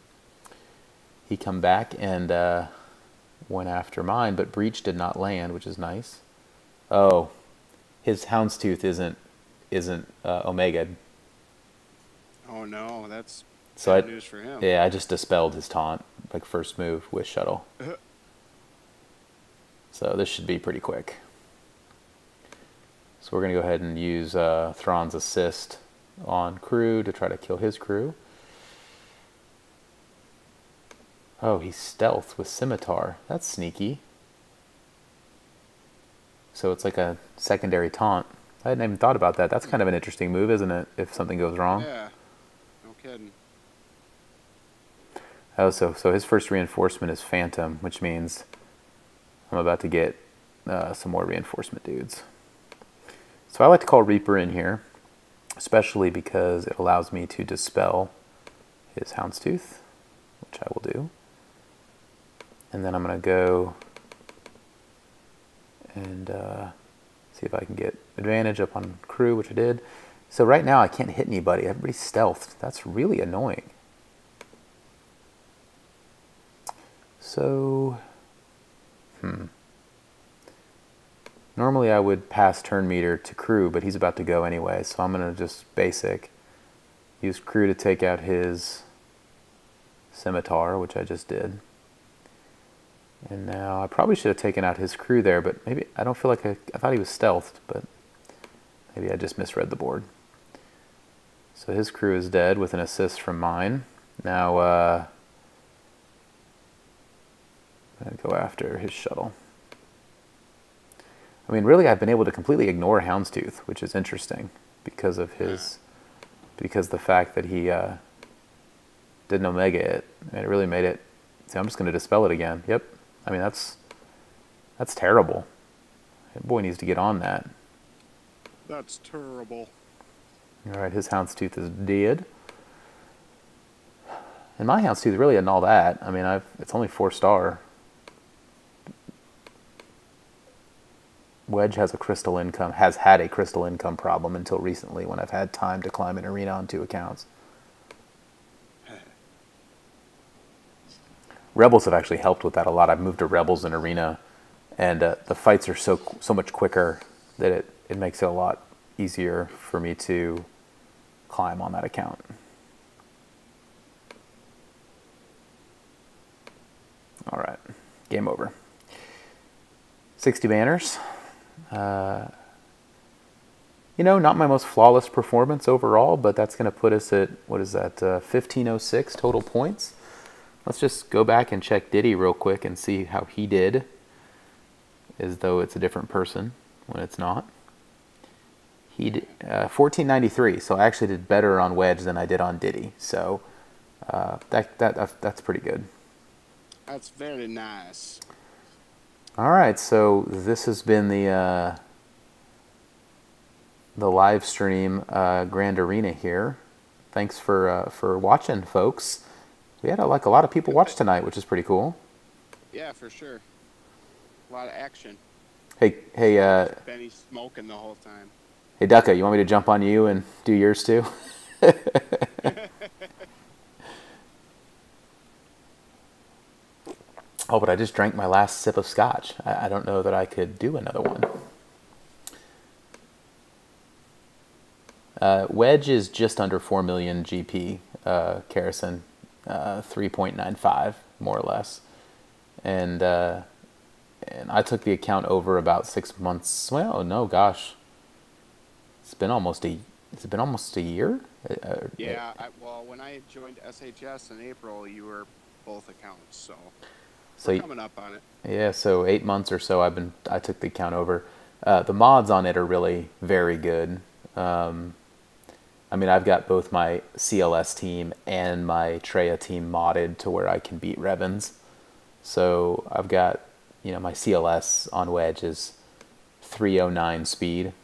He come back and went after mine, but breach did not land, which is nice. Oh, his houndstooth isn't omega. Oh no, that's So bad news for him. Yeah, I just dispelled his taunt, like first move with shuttle. So this should be pretty quick. So we're going to go ahead and use Thrawn's assist on crew to try to kill his crew. Oh, he's stealth with scimitar. That's sneaky. So it's like a secondary taunt. I hadn't even thought about that. That's kind of an interesting move, isn't it, if something goes wrong? Yeah, no kidding. Oh, so his first reinforcement is Phantom, which means I'm about to get some more reinforcement dudes. So I like to call Reaper in here, especially because it allows me to dispel his Houndstooth, which I will do. And then I'm going to go and see if I can get advantage up on crew, which I did. So right now I can't hit anybody. Everybody's stealthed. That's really annoying. So, normally I would pass turn meter to crew, but he's about to go anyway, so I'm going to just basic. Use crew to take out his scimitar, which I just did. And now I probably should have taken out his crew there, but maybe I don't feel like I thought he was stealthed, but maybe I just misread the board. So his crew is dead with an assist from mine. Now I'm going to go after his shuttle. I mean, really, I've been able to completely ignore Houndstooth, which is interesting because of his, because the fact that he didn't omega it. I mean, it really made it. See, I'm just going to dispel it again. Yep. I mean, that's terrible. That boy needs to get on that. That's terrible. All right, his Houndstooth is dead. And my Houndstooth really isn't all that. I mean, it's only 4-star. Wedge has had a crystal income problem until recently when I've had time to climb an arena on 2 accounts. Rebels have actually helped with that a lot. I've moved to Rebels in arena, and the fights are so much quicker that it makes it a lot easier for me to climb on that account. All right, game over. 60 banners. You know, not my most flawless performance overall, but that's going to put us at, what is that, 1506 total points. Let's just go back and check Diddy real quick and see how he did, as though it's a different person when it's not. He did 1493, so I actually did better on Wedge than I did on Diddy, so that's pretty good. That's very nice. All right, so this has been the live stream Grand Arena here. Thanks for watching, folks. We had a lot of people watch tonight, which is pretty cool. Yeah, for sure. A lot of action. Hey, Benny's smoking the whole time. Hey, Ducka, you want me to jump on you and do yours too? Oh, but I just drank my last sip of scotch. I don't know that I could do another one. Wedge is just under 4 million GP, Kerrison, 3.95 more or less, and I took the account over about 6 months. Well, no, gosh, it's been almost a year. Yeah, well, when I joined SHS in April, you were both accounts, so we're coming up on it. Yeah, so 8 months or so I took the account over. The mods on it are really very good. I mean, I've got both my CLS team and my Treya team modded to where I can beat Revens. So I've got, my CLS on Wedge is 309 speed,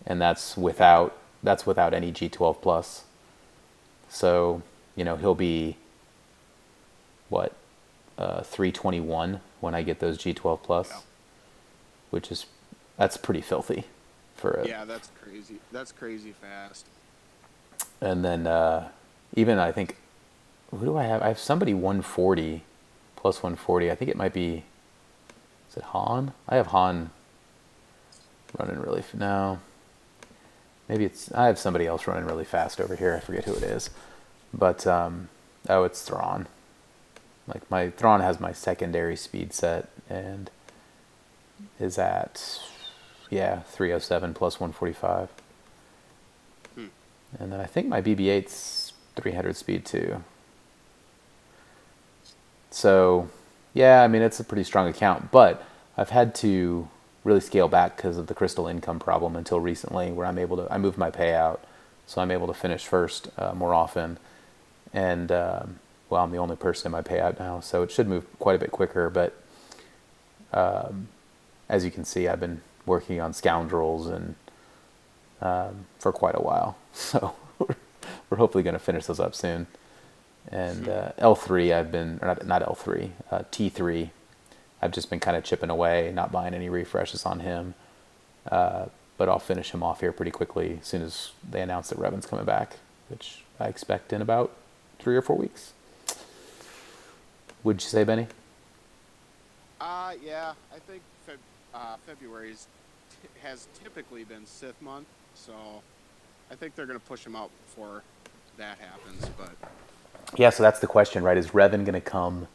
and that's without any G12 plus. So, he'll be, what, 321 when I get those G12 Plus, Yeah. that's pretty filthy for it. Yeah, that's crazy. That's crazy fast. And then even I think, who do I have? I have somebody 140 plus 140. I think it might be, is it Han? I have Han running really, no. Maybe I have somebody else running really fast over here. I forget who it is. But, it's Thrawn. Like, my Thrawn has my secondary speed set and is at, 307 plus 145. And then I think my BB-8's 300 speed too. So, yeah, I mean, it's a pretty strong account, but I've had to really scale back because of the crystal income problem until recently, where I moved my payout, so I'm able to finish first more often. And, I'm the only person in my payout now, so it should move quite a bit quicker. But as you can see, I've been working on Scoundrels and for quite a while, so we're hopefully going to finish those up soon. And L3, I've been, or not L3, T3, I've just been kind of chipping away, not buying any refreshes on him. But I'll finish him off here pretty quickly as soon as they announce that Revan's coming back, which I expect in about 3 or 4 weeks. Would you say, Benny? Yeah, I think February has typically been Sith month, so I think they're going to push him out before that happens. But yeah, so that's the question, right? Is Revan going to come?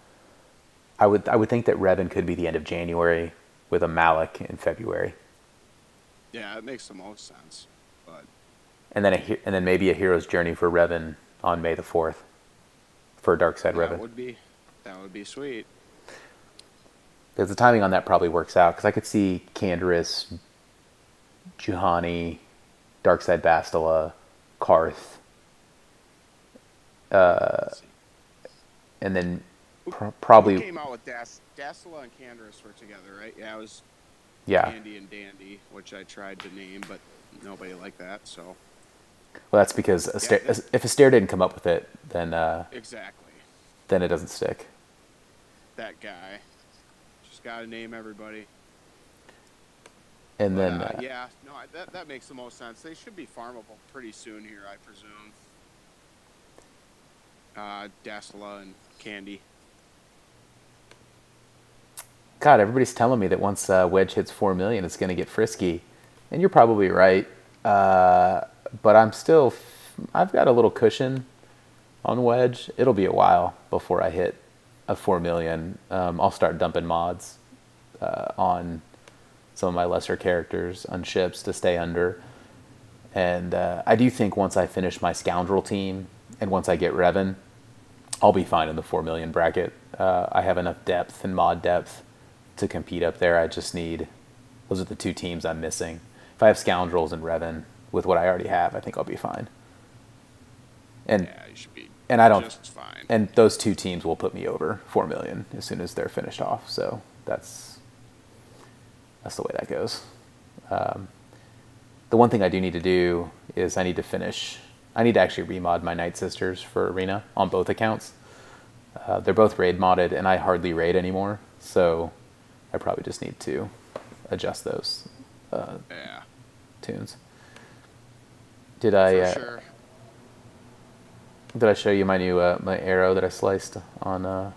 I would think that Revan could be the end of January with a Malak in February. Yeah, it makes the most sense. But and then maybe a hero's journey for Revan on May the 4th for Darkside Revan. That would be sweet. Because the timing on that probably works out. Because I could see Canderous, Juhani, Darkside Bastila, Karth, and then probably... Who came out with Bastila and Canderous were together, right? Yeah, it was Andy and Dandy, which I tried to name, but nobody liked that, so... Well, that's because if Astaire didn't come up with it, then... exactly. Then it doesn't stick. That guy. Just got to name everybody. And but, then... that makes the most sense. They should be farmable pretty soon here, I presume. Bastila and Candy. God, everybody's telling me that once Wedge hits 4 million, it's going to get frisky. And you're probably right. But I've got a little cushion on Wedge. It'll be a while before I hit a 4 million. I'll start dumping mods on some of my lesser characters on ships to stay under. And I do think once I finish my Scoundrel team and once I get Revan, I'll be fine in the 4 million bracket. I have enough depth and mod depth to compete up there. I just need... Those are the 2 teams I'm missing. If I have Scoundrels and Revan with what I already have, I think I'll be fine. And yeah, you should be just fine. And those 2 teams will put me over 4 million as soon as they're finished off. So that's the way that goes. The one thing I do need to do is I need to actually remod my Night Sisters for Arena on both accounts. They're both raid modded, and I hardly raid anymore, so I probably just need to adjust those tunes. Did I show you my new my arrow that I sliced on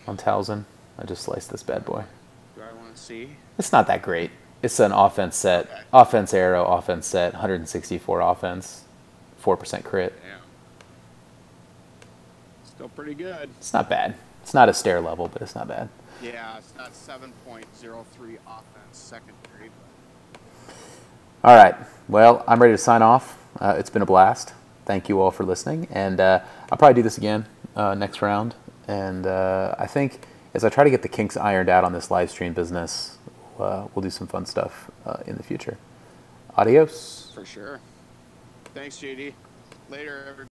Towson? I just sliced this bad boy. Do I want to see? It's not that great. It's an offense set, Okay. offense arrow, offense set, 164 offense, 4% crit. Yeah. Still pretty good. It's not bad. It's not a stair level, but it's not bad. Yeah, it's not 7.03 offense secondary. All right. Well, I'm ready to sign off. It's been a blast. Thank you all for listening. And I'll probably do this again next round. And I think as I try to get the kinks ironed out on this live stream business, we'll do some fun stuff in the future. Adios. For sure. Thanks, JD. Later, everybody.